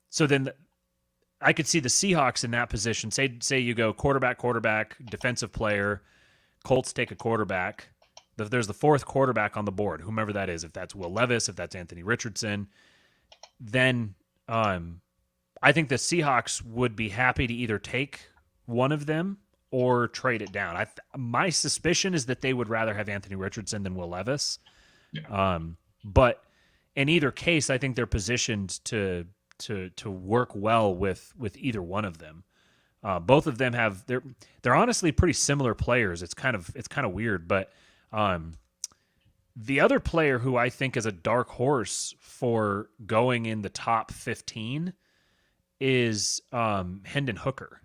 So then I could see the Seahawks in that position. Say you go quarterback, defensive player, Colts take a quarterback. There's the 4th quarterback on the board, whomever that is. If that's Will Levis, if that's Anthony Richardson, then I think the Seahawks would be happy to either take one of them or trade it down. My suspicion is that they would rather have Anthony Richardson than Will Levis. Yeah. But in either case, I think they're positioned to work well with either one of them. Both of them they're honestly pretty similar players. It's kind of weird, but the other player who I think is a dark horse for going in the top 15 is Hendon Hooker,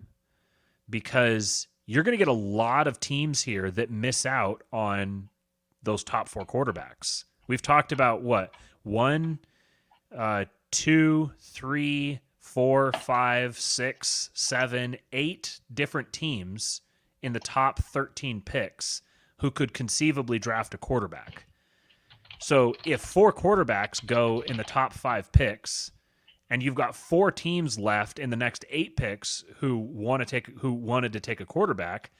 because you're going to get a lot of teams here that miss out on those top 4 quarterbacks. We've talked about what? 1, 2, 3, 4, 5, 6, 7, 8 different teams in the top 13 picks who could conceivably draft a quarterback. So if 4 quarterbacks go in the top 5 picks, and you've got 4 teams left in the next 8 picks who wanted to take a quarterback,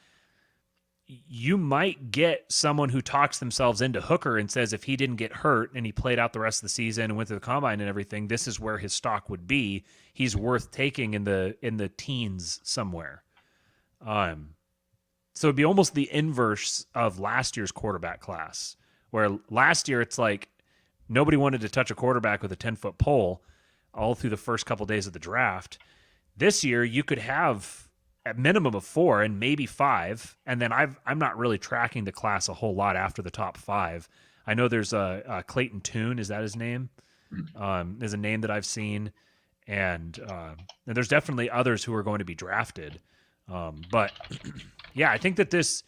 you might get someone who talks themselves into Hooker and says if he didn't get hurt and he played out the rest of the season and went to the combine and everything, this is where his stock would be. He's worth taking in the teens somewhere. So it'd be almost the inverse of last year's quarterback class, where last year it's like nobody wanted to touch a quarterback with a 10-foot pole all through the first couple days of the draft. This year you could have a minimum of 4 and maybe 5, and then I'm not really tracking the class a whole lot after the top 5. I know there's a Clayton Tune, is that his name? Is a name that I've seen, and there's definitely others who are going to be drafted. But yeah, I think there's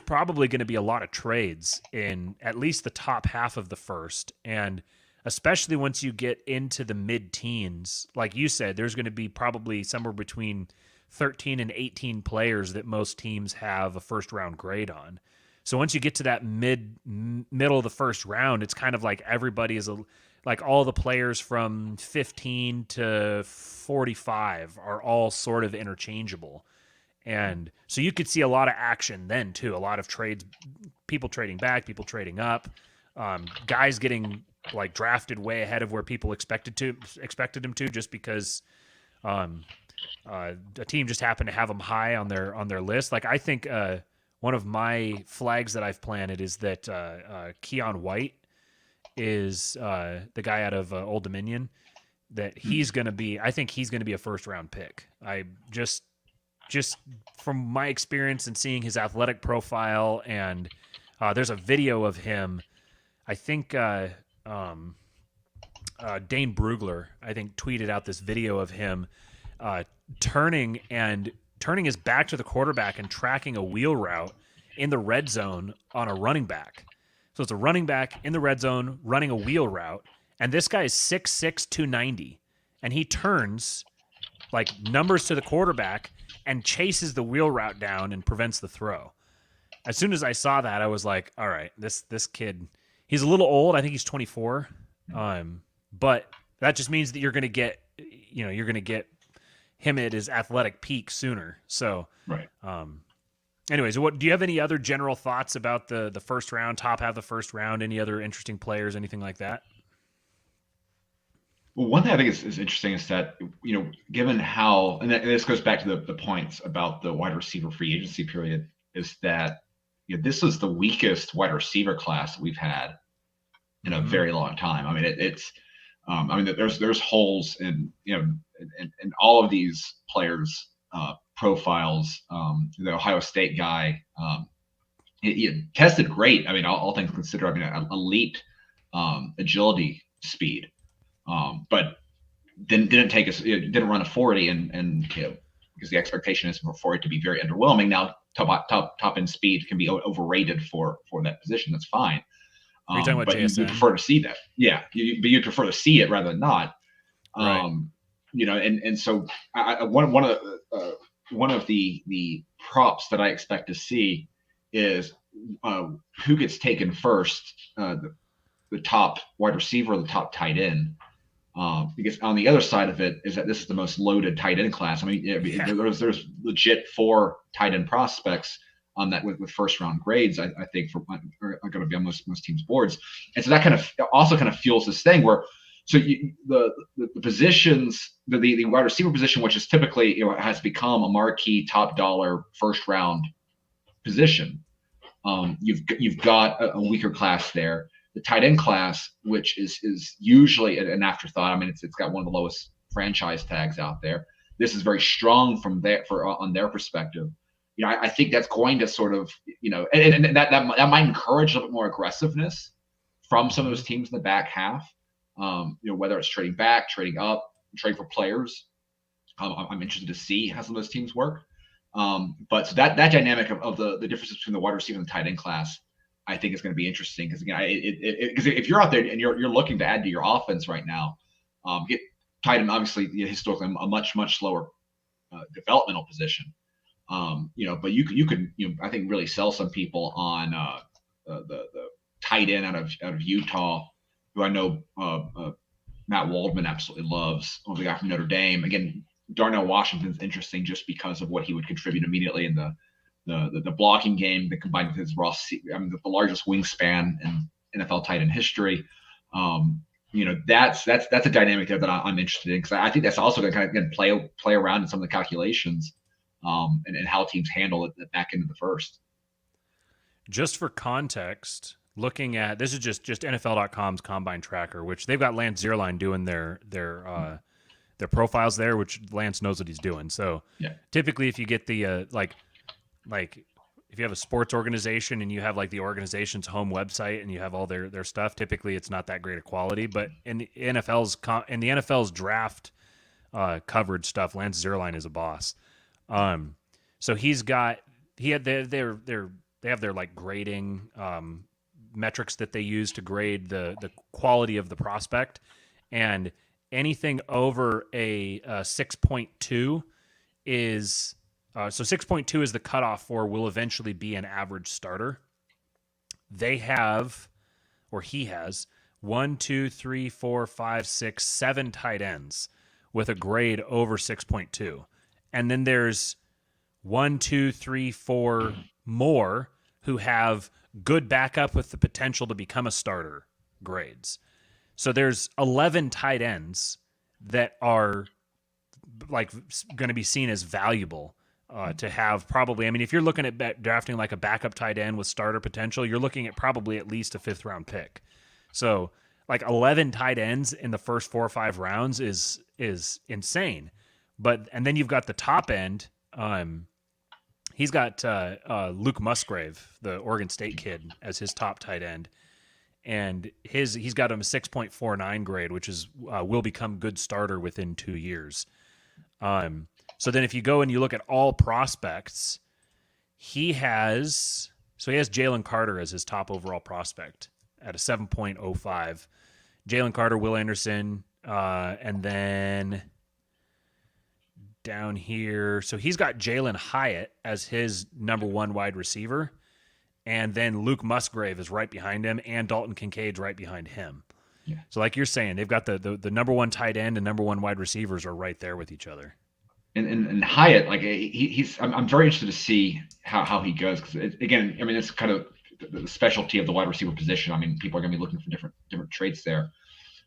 probably going to be a lot of trades in at least the top half of the first, and especially once you get into the mid-teens. Like you said, there's going to be probably somewhere between 13 and 18 players that most teams have a first-round grade on. So once you get to that middle of the first round, it's kind of like everybody is like all the players from 15 to 45 are all sort of interchangeable. And so you could see a lot of action then too, a lot of trades, people trading back, people trading up, guys getting like drafted way ahead of where people expected them to, just because a team just happened to have them high on their list. Like I think one of my flags that I've planted is that Keon White is the guy out of Old Dominion, that I think he's going to be a first round pick. I just from my experience and seeing his athletic profile, and there's a video of him, I think Dane Brugler, I think, tweeted out this video of him turning his back to the quarterback and tracking a wheel route in the red zone on a running back. So it's a running back in the red zone running a wheel route, and this guy is 6'6", 290, and he turns like numbers to the quarterback and chases the wheel route down and prevents the throw. As soon as I saw that, I was like, all right, this kid, he's a little old. I think he's 24. But that just means that you're going to get him at his athletic peak sooner. So, right. Anyways, do you have any other general thoughts about the first round, top half of the first round? Any other interesting players, anything like that? Well, one thing I think is interesting is that, given how, and this goes back to the points about the wide receiver free agency period, is that this is the weakest wide receiver class that we've had in a very long time. I mean, there's holes in all of these players' profiles. The Ohio State guy, he tested great. I mean, all things considered, I mean, elite agility, speed. But didn't run a 40, and because the expectation is for it to be very underwhelming. Now top end speed can be overrated for that position. That's fine. Are you talking about but JSN? you prefer to see that, yeah. But you prefer to see it rather than not. Right. And so one of the props that I expect to see is who gets taken first, the top wide receiver or the top tight end. Because on the other side of it is that this is the most loaded tight end class. I mean, there's legit 4 tight end prospects on that with first round grades. I think are going to be on most teams' boards, and so that kind of also kind of fuels this thing where the positions, the wide receiver position, which is typically has become a marquee top dollar first round position. You've got a weaker class there. The tight end class, which is usually an afterthought. I mean, it's got one of the lowest franchise tags out there. This is very strong from on their perspective. I think that's going to sort of, and that might encourage a little bit more aggressiveness from some of those teams in the back half. Whether it's trading back, trading up, trading for players. I'm interested to see how some of those teams work. But so that dynamic of the difference between the wide receiver and the tight end class, I think is going to be interesting because again, because if you're out there and you're looking to add to your offense right now, get tight end obviously historically a much slower developmental position. But you could I think really sell some people on the tight end out of Utah, who I know Matt Waldman absolutely loves. The guy from Notre Dame. Again, Darnell Washington's interesting just because of what he would contribute immediately in the blocking game that combined with his the largest wingspan in NFL tight end history. That's a dynamic there that I'm interested in because I think that's also going to kind of play around in some of the calculations and how teams handle it back into the first. Just for context, looking at this is just NFL.com's combine tracker, which they've got Lance Zierlein doing their profiles there, which Lance knows what he's doing. So typically, if you get the like if you have a sports organization and you have like the organization's home website and you have all their stuff, typically it's not that great of quality. But in the NFL's draft coverage stuff, Lance Zierlein is a boss. So they have their like grading metrics that they use to grade the quality of the prospect, and anything over a 6.2 is so 6.2 is the cutoff for will eventually be an average starter. They have, or he has, 1, 2, 3, 4, 5, 6, 7 tight ends with a grade over 6.2. And then there's 1, 2, 3, 4 more who have good backup with the potential to become a starter grades. So there's 11 tight ends that are like going to be seen as valuable to have probably. I mean, if you're looking at drafting like a backup tight end with starter potential, you're looking at probably at least a 5th round pick. So like 11 tight ends in the first 4 or 5 rounds is insane. And then you've got the top end. He's got Luke Musgrave, the Oregon State kid, as his top tight end. And he's got him a 6.49 grade, which is will become good starter within 2 years. So then if you go and you look at all prospects, he has Jalen Carter as his top overall prospect at a 7.05. Jalen Carter, Will Anderson, and then down here, so he's got Jalen Hyatt as his number 1 wide receiver, and then Luke Musgrave is right behind him, and Dalton Kincaid's right behind him. Yeah. So like you're saying, they've got the number 1 tight end and number 1 wide receivers are right there with each other. And Hyatt, like I'm very interested to see how he goes because again, I mean, it's kind of the specialty of the wide receiver position. I mean, people are going to be looking for different traits there.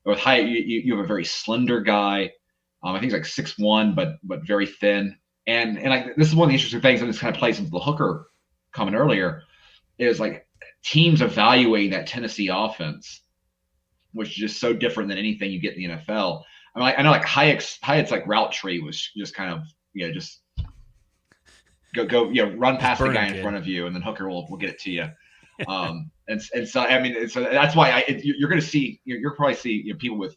But with Hyatt, you have a very slender guy. I think he's like 6'1", but very thin. And like this is one of the interesting things, and this kind of plays into the Hooker comment earlier, is like teams evaluating that Tennessee offense, which is just so different than anything you get in the NFL. I mean, I know like Hyatt's like route tree was just kind of just go run past the guy in front of you, and then Hooker will get it to you. And so I mean, so that's why you're going to see you'll probably see people with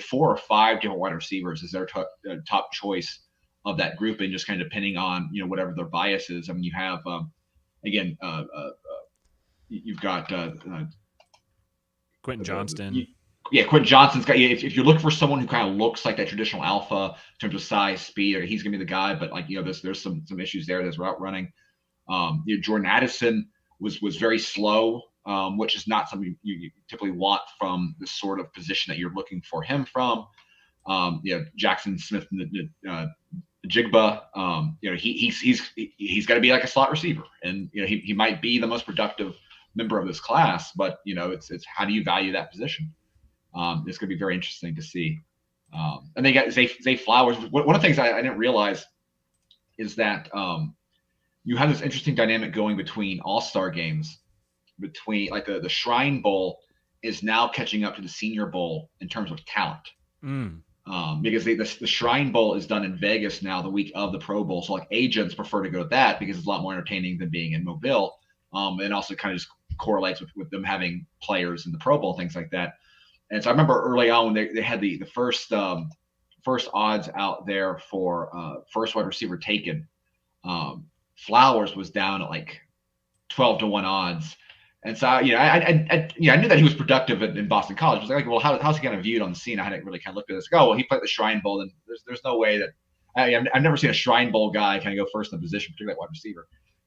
4 or 5 different wide receivers as their top choice of that group, and just kind of depending on whatever their bias is. I mean, you have you've got Quentin Johnston. Quentin Johnston's got. If you're looking for someone who kind of looks like that traditional alpha in terms of size, speed, he's going to be the guy. But like there's some issues there. There's route running. Jordan Addison was very slow, which is not something you typically want from the sort of position that you're looking for him from. Jackson Smith Jigba. He's got to be like a slot receiver, and he might be the most productive member of this class. But it's how do you value that position? It's going to be very interesting to see. And they got Zay Flowers. One of the things I didn't realize is that you have this interesting dynamic going between all-star games, between like the Shrine Bowl is now catching up to the Senior Bowl in terms of talent. Because the Shrine Bowl is done in Vegas now the week of the Pro Bowl. So like agents prefer to go to that because it's a lot more entertaining than being in Mobile. And also kind of just correlates with them having players in the Pro Bowl, things like that. And so I remember early on when they had the first odds out there for first wide receiver taken. Flowers was down at like 12-1 odds. And so, I knew that he was productive in Boston College. I was like, well, how's he kind of viewed on the scene? I hadn't really kind of looked at this. Well, he played the Shrine Bowl, and there's no way that I've never seen a Shrine Bowl guy kind of go first in the position, particularly at wide receiver.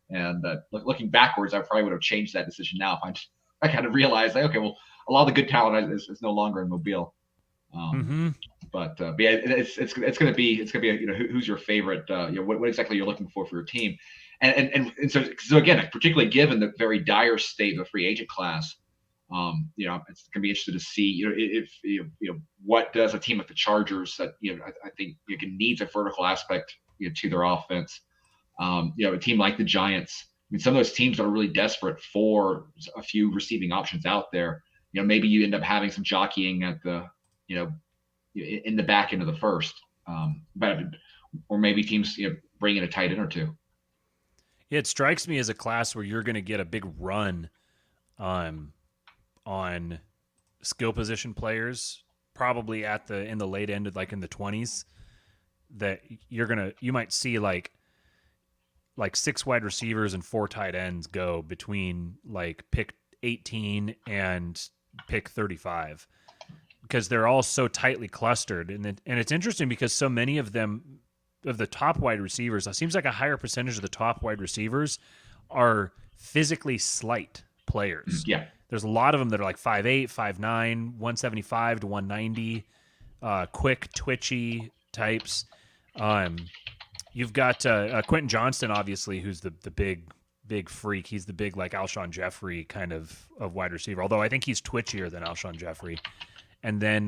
And looking backwards, I probably would have changed that decision now if I kind of realized, like, okay, well, a lot of the good talent is no longer in Mobile. But yeah, it's going to be who's your favorite? What exactly you're looking for your team, and so again, particularly given the very dire state of the free agent class, it's going to be interesting to see if what does a team like the Chargers that I think needs a vertical aspect to their offense. A team like the Giants. I mean, some of those teams are really desperate for a few receiving options out there. Maybe you end up having some jockeying at the in the back end of the first, or maybe teams bring in a tight end or two. Yeah, it strikes me as a class where you're going to get a big run on skill position players, probably in the late end, like in the 20s. That you might see like 6 wide receivers and 4 tight ends go between like pick 18 and pick 35. Because they're all so tightly clustered. And it's interesting because so many of them, of the top wide receivers, it seems like a higher percentage of the top wide receivers are physically slight players. Yeah. There's a lot of them that are like 5'8", 5'9", 175 to 190, quick, twitchy types. You've got Quentin Johnston, obviously, who's the big freak. He's the big like Alshon Jeffrey kind of wide receiver, although I think he's twitchier than Alshon Jeffrey. And then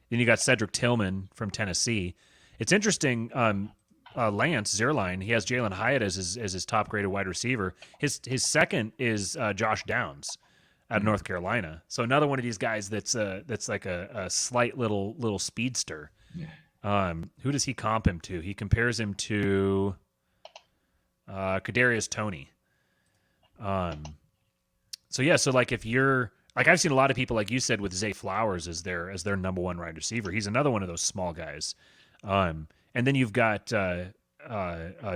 you got Cedric Tillman from Tennessee. It's interesting. Lance Zierlein, he has Jalen Hyatt as his top graded wide receiver. His second is Josh Downs out of North Carolina. So another one of these guys that's like a slight little speedster. Yeah. Who does he comp him to? He compares him to Kadarius Toney. So yeah, so like if you're like, I've seen a lot of people, like you said, with Zay Flowers as their number one wide receiver. He's another one of those small guys. And then you've got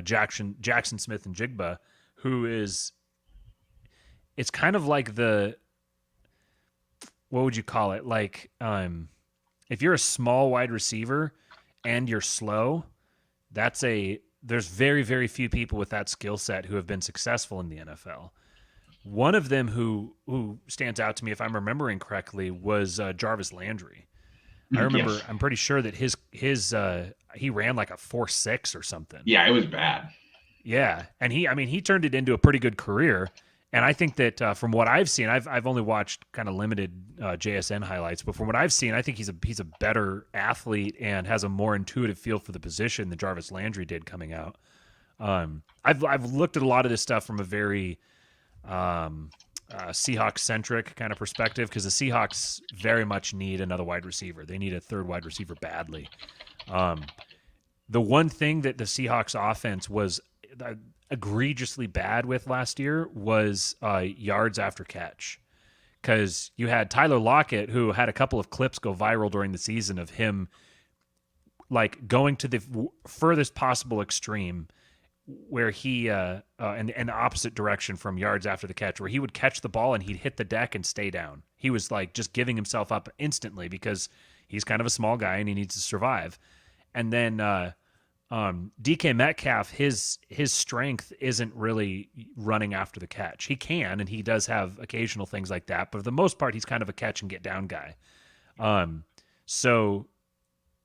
Jackson Smith and Jigba, who is, it's kind of like what would you call it? Like, if you're a small wide receiver and you're slow, there's very, very few people with that skill set who have been successful in the NFL. One of them who stands out to me, if I'm remembering correctly, was Jarvis Landry. I remember. Yes. I'm pretty sure that his he ran like a 4.6 or something. Yeah, it was bad. Yeah, and he turned it into a pretty good career. And I think that from what I've seen, I've only watched kind of limited JSN highlights, but from what I've seen, I think he's a better athlete and has a more intuitive feel for the position than Jarvis Landry did coming out. I've looked at a lot of this stuff from a very Seahawks-centric kind of perspective, because the Seahawks very much need another wide receiver. They need a third wide receiver badly. The one thing that the Seahawks offense was egregiously bad with last year was yards after catch, because you had Tyler Lockett, who had a couple of clips go viral during the season of him like going to the furthest possible extreme, where he in the opposite direction from yards after the catch, where he would catch the ball and he'd hit the deck and stay down. He was like just giving himself up instantly because he's kind of a small guy and he needs to survive. And then DK Metcalf, his strength isn't really running after the catch. He can, and he does have occasional things like that, but for the most part, he's kind of a catch and get down guy. So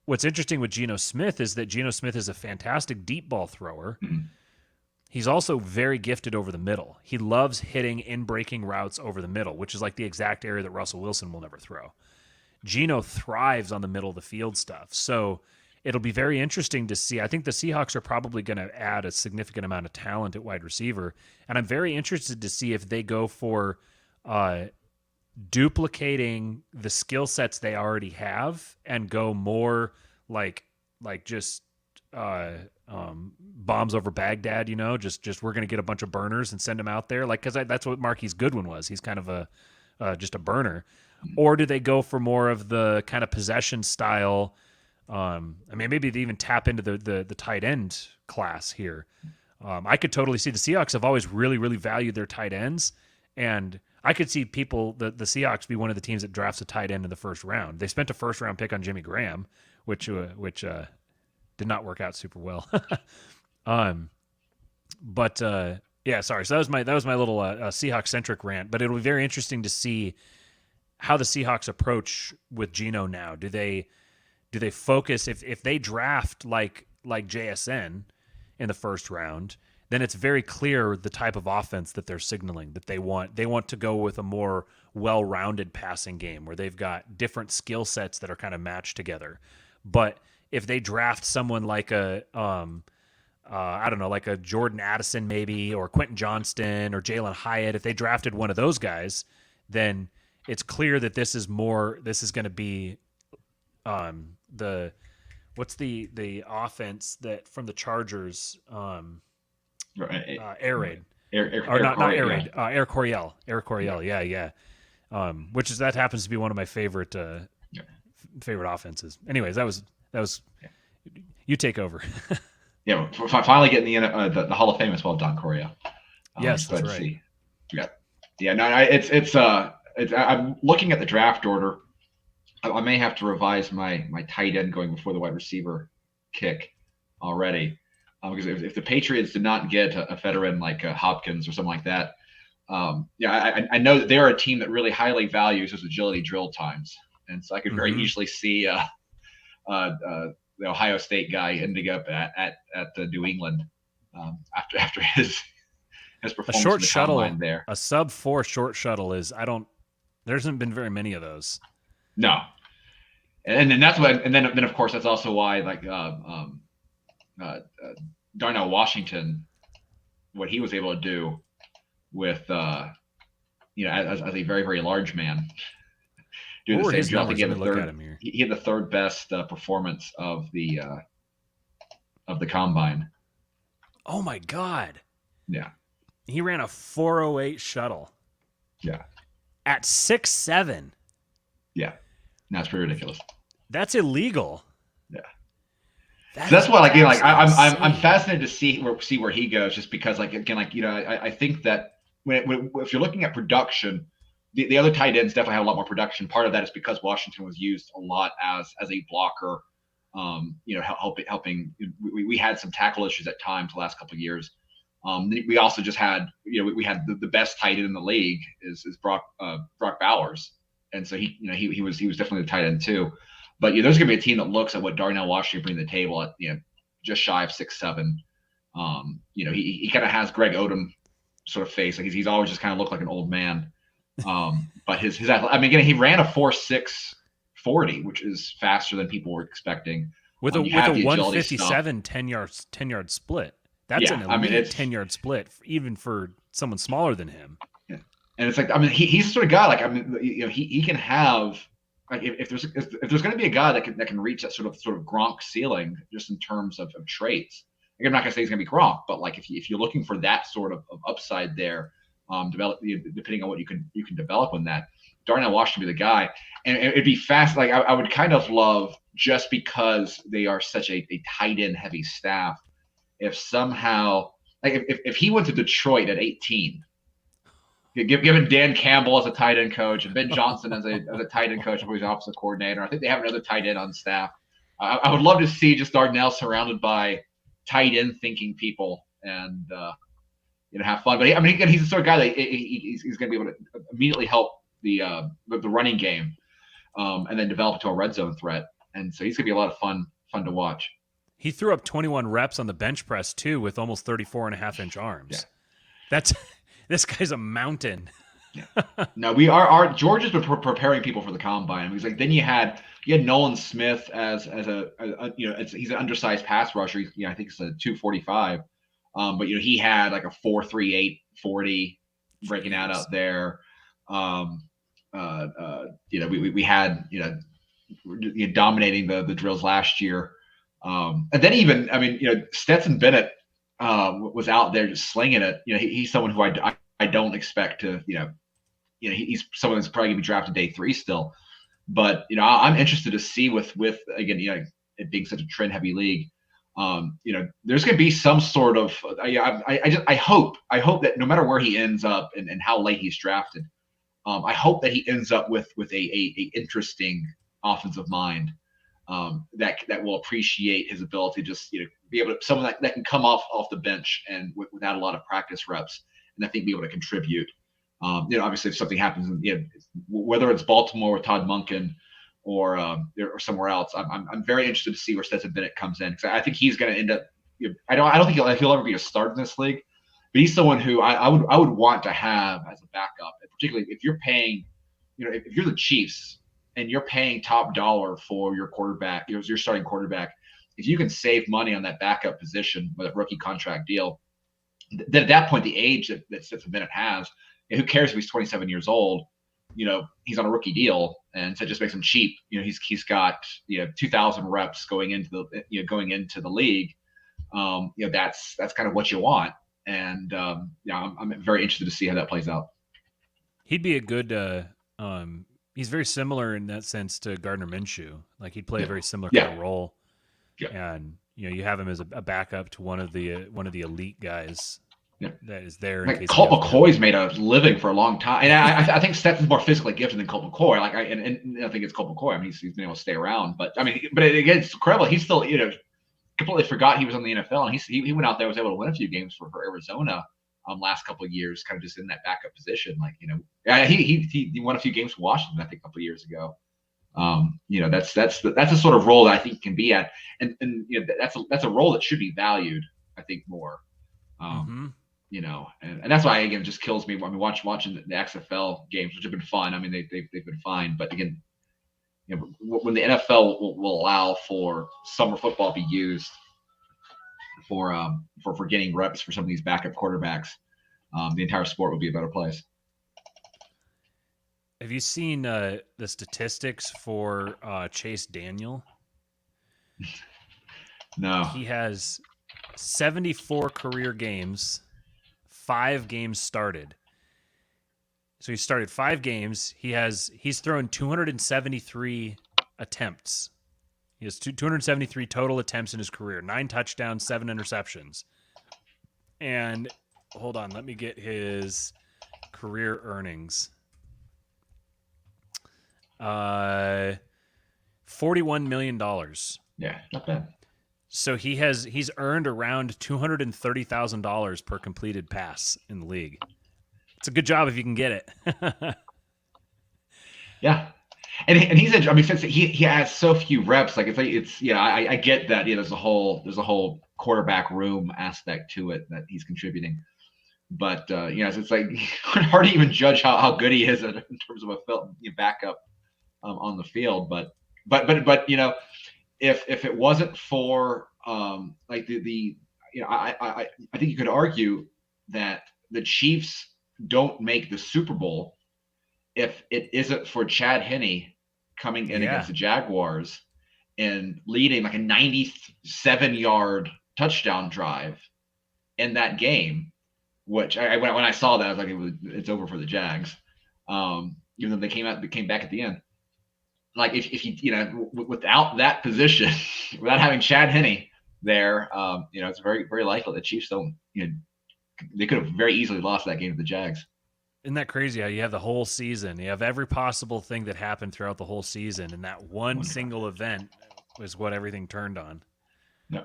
what's interesting with Geno Smith is that Geno Smith is a fantastic deep ball thrower. Mm-hmm. He's also very gifted over the middle. He loves hitting in-breaking routes over the middle, which is like the exact area that Russell Wilson will never throw. Geno thrives on the middle of the field stuff. So it'll be very interesting to see. I think the Seahawks are probably going to add a significant amount of talent at wide receiver, and I'm very interested to see if they go for duplicating the skill sets they already have and go more like just bombs over Baghdad, just we're going to get a bunch of burners and send them out there, like, because that's what Marquise Goodwin was. He's kind of just a burner. Or do they go for more of the kind of possession style? Maybe they even tap into the tight end class here. I could totally see the Seahawks have always really, really valued their tight ends, and I could see the Seahawks be one of the teams that drafts a tight end in the first round. They spent a first round pick on Jimmy Graham, which did not work out super well. Yeah, sorry. So that was my little Seahawks centric rant. But it'll be very interesting to see how the Seahawks approach with Geno now. Do they focus if they draft like JSN in the first round, then it's very clear the type of offense that they're signaling that they want. They want to go with a more well-rounded passing game where they've got different skill sets that are kind of matched together. But if they draft someone like a I don't know, like a Jordan Addison maybe, or Quentin Johnston or Jalen Hyatt, if they drafted one of those guys, then it's clear that this is going to be what's the offense that from the Chargers, Air Raid. Air Coryell. Yeah. Which that happens to be one of my favorite offenses. Anyways, that was you take over. Yeah, finally getting the Hall of Fame as well, Don Coryell. Yes, that's right. Yeah. No, it's I'm looking at the draft order. I may have to revise my tight end going before the wide receiver kick already, because if the Patriots did not get a veteran like Hopkins or something like that, I know that they're a team that really highly values those agility drill times, and so I could very easily see the Ohio State guy ending up at New England after his performance a short in the shuttle combine there. A sub-4 short shuttle there hasn't been very many of those. No, and then that's what, and then of course that's also why Darnell Washington, what he was able to do with as a very, very large man. What were his numbers? He had the third best performance of the combine. Oh my God! Yeah, he ran a 4.08 shuttle. Yeah, at 6'7". Yeah, that's pretty ridiculous. That's illegal. Yeah, that's why I'm fascinated to see where he goes, just because I think that if you're looking at production. The other tight ends definitely have a lot more production. Part of that is because Washington was used a lot as a blocker, helping. We had some tackle issues at times the last couple of years. We also just had, we had the best tight end in the league is Brock Bowers, and so he was definitely the tight end too. But there's going to be a team that looks at what Darnell Washington brings to the table at just shy of 6'7". He kind of has Greg Odom sort of face, like he's always just kind of looked like an old man. But his again, he ran a 4.6 40, which is faster than people were expecting. With a 157 10-yard split. That's an elite 10-yard split, even for someone smaller than him. Yeah. And it's he's the sort of guy he can have if there's going to be a guy that can reach that sort of Gronk ceiling just in terms of traits. I'm not going to say he's going to be Gronk, but if you're looking for that sort of upside there. Depending on what you can develop on that, Darnell Washington would be the guy, and it'd be fast. I would kind of love, just because they are such a tight end heavy staff, if somehow if he went to Detroit at 18, given Dan Campbell as a tight end coach and Ben Johnson as a tight end coach, who's offensive coordinator, I think they have another tight end on staff. I would love to see just Darnell surrounded by tight end thinking people and. Have fun. But he's the sort of guy that he's going to be able to immediately help the running game, and then develop to a red zone threat. And so he's going to be a lot of fun to watch. He threw up 21 reps on the bench press too, with almost 34.5-inch arms. Yeah. This guy's a mountain. Yeah. No, George has been preparing people for the combine. He's then you had Nolan Smith as he's an undersized pass rusher. I think it's a 245. But he had like a 4.38 40 breaking out there. We had dominating the drills last year, and then even Stetson Bennett was out there just slinging it. He's someone who I don't expect to he's someone that's probably gonna be drafted day 3 still. But I'm interested to see with again it being such a trend heavy league. There's going to be some sort of. I hope that no matter where he ends up and how late he's drafted, I hope that he ends up with a interesting offensive mind that will appreciate his ability to just be able to someone that can come off the bench and without a lot of practice reps, and I think be able to contribute. Obviously if something happens, whether it's Baltimore with Todd Monken or somewhere else, I'm very interested to see where Stetson Bennett comes in, because I think he's going to end up. I don't think he'll ever be a start in this league, but he's someone who I would want to have as a backup, and particularly if you're paying, if you're the Chiefs and you're paying top dollar for your quarterback, your starting quarterback. If you can save money on that backup position with a rookie contract deal, then at that point, the age that Stetson Bennett has, who cares if he's 27 years old? He's on a rookie deal, and so it just makes him cheap. He's got 2,000 reps going into the league. That's kind of what you want, and I'm very interested to see how that plays out. He'd be a good. He's very similar in that sense to Gardner Minshew. Like he'd play a very similar kind of role. Yeah. And you have him as a backup to one of the elite guys that is there. Like Colt McCoy's made a living for a long time, and I think Stetson's more physically gifted than Colt McCoy. And I think it's Colt McCoy. I mean, he's been able to stay around, but again, it's incredible. He's still completely forgot he was on the NFL, and he went out there, was able to win a few games for Arizona. Last couple of years, kind of just in that backup position, he won a few games for Washington, I think, a couple of years ago. That's the sort of role that I think he can be at, and that's a role that should be valued, I think, more. And that's why again it just kills me. I mean, watching the XFL games, which have been fun. I mean, they've been fine, but again, when the NFL will allow for summer football to be used for getting reps for some of these backup quarterbacks, the entire sport would be a better place. Have you seen the statistics for Chase Daniel? No. He has 74 career games, 5 games started. So he started 5 games. He's thrown 273 attempts. He has 273 total attempts in his career, 9 touchdowns, 7 interceptions. And hold on, let me get his career earnings. $41 million. Yeah, not bad. So he's earned around $230,000 per completed pass in the league. It's a good job if you can get it. Yeah. And he's I mean, since he has so few reps, I get that. There's a whole quarterback room aspect to it that he's contributing, but it's like hard to even judge how good he is in terms of a backup on the field. But if it wasn't for I think you could argue that the Chiefs don't make the Super Bowl if it isn't for Chad Henne coming in against the Jaguars and leading like a 97-yard touchdown drive in that game, which when I saw that, I was like, it's over for the Jags. Even though they came back at the end. Like if you without that position, without having Chad Henne there, it's very, very likely the Chiefs don't. They could have very easily lost that game to the Jags. Isn't that crazy how you have the whole season? You have every possible thing that happened throughout the whole season, and that one single event was what everything turned on. Yeah.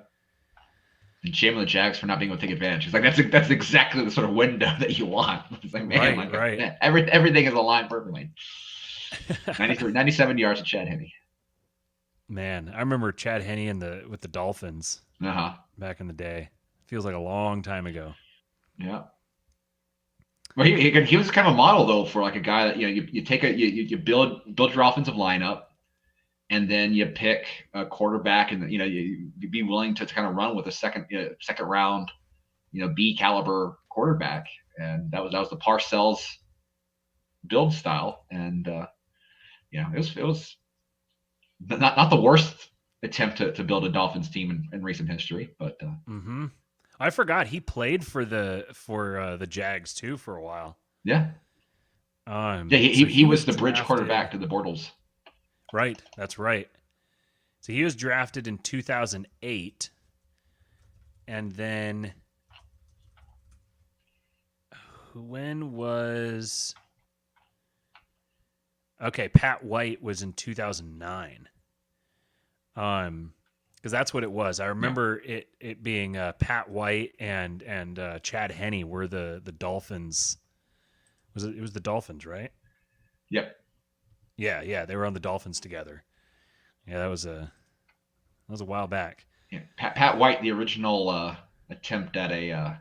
And shame on the Jags for not being able to take advantage. It's like that's exactly the sort of window that you want. It's like, man, right. Man, everything is aligned perfectly. 97 yards to Chad Henne. Man, I remember Chad Henne with the Dolphins back in the day. Feels like a long time ago. Yeah. Well, he was kind of a model though for like a guy that you take you build your offensive lineup, and then you pick a quarterback, and you be willing to kind of run with a second round, B caliber quarterback, and that was the Parcells build style, and it was not the worst attempt to build a Dolphins team in recent history, but. I forgot he played for the Jags too for a while. Yeah. He was the bridge quarterback to the Bortles. Right, that's right. So he was drafted in 2008, And then when was Pat White was in 2009. Because that's what it was. I remember it being Pat White and Chad Henne were the Dolphins. It was the Dolphins, right? Yep. Yeah, they were on the Dolphins together. Yeah, that was a while back. Yeah, Pat White, the original attempt at a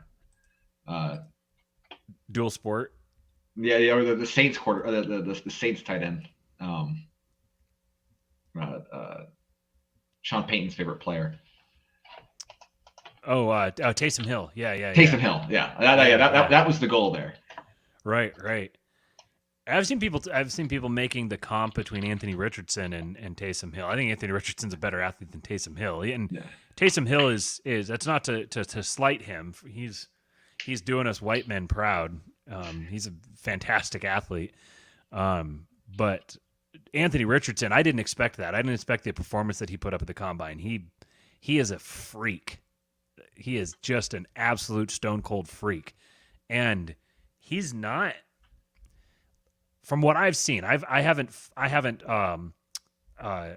dual sport. Yeah, or the Saints the Saints tight end. Sean Payton's favorite player. Taysom Hill. Yeah. Taysom Hill. Yeah. That was the goal there. Right. I've seen people making the comp between Anthony Richardson and Taysom Hill. I think Anthony Richardson's a better athlete than Taysom Hill. And Taysom Hill is that's not to slight him. He's doing us white men proud. He's a fantastic athlete. But Anthony Richardson, I didn't expect that. I didn't expect the performance that he put up at the combine. He is a freak. He is just an absolute stone cold freak. And he's not, from what I've seen, I haven't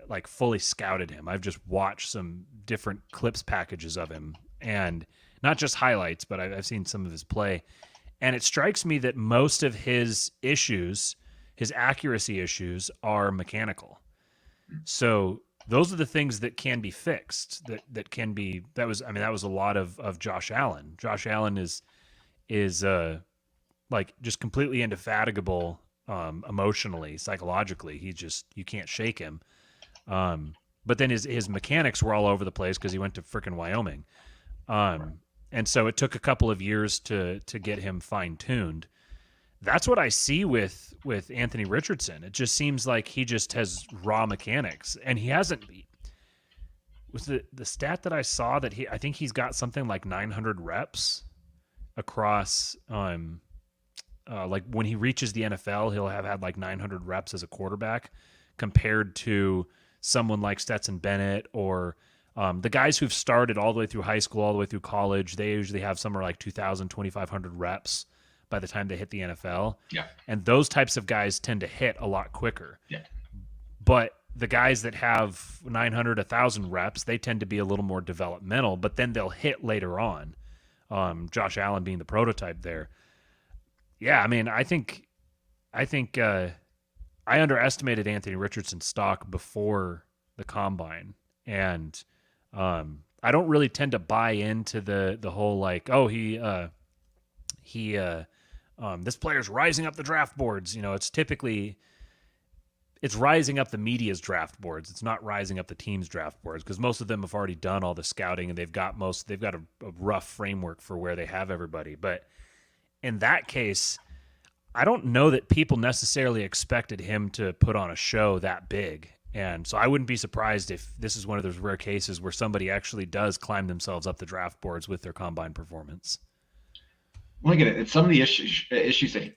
like fully scouted him. I've just watched some different clips packages of him, and not just highlights, but I've seen some of his play. And it strikes me that most of his issues, his accuracy issues, are mechanical. So those are the things that can be fixed. That was a lot of Josh Allen. Josh Allen is like just completely indefatigable emotionally, psychologically. You can't shake him. But then his mechanics were all over the place because he went to frickin' Wyoming. And so it took a couple of years to get him fine-tuned. That's what I see with Anthony Richardson. It just seems like he just has raw mechanics, and he hasn't. Was the stat that I saw that I think he's got something like 900 reps across. Like when he reaches the NFL, he'll have had like 900 reps as a quarterback, compared to someone like Stetson Bennett or the guys who've started all the way through high school, all the way through college. They usually have somewhere like 2,000, 2,500 reps by the time they hit the NFL. Yeah. And those types of guys tend to hit a lot quicker. Yeah. But the guys that have 900, 1,000 reps, they tend to be a little more developmental, but then they'll hit later on. Josh Allen being the prototype there. Yeah, I mean, I think I underestimated Anthony Richardson's stock before the combine, and I don't really tend to buy into the whole like, oh, this player's rising up the draft boards. You know, it's rising up the media's draft boards. It's not rising up the team's draft boards, because most of them have already done all the scouting and they've got a rough framework for where they have everybody. But in that case, I don't know that people necessarily expected him to put on a show that big. And so I wouldn't be surprised if this is one of those rare cases where somebody actually does climb themselves up the draft boards with their combine performance. Well, again, it's some of the issues that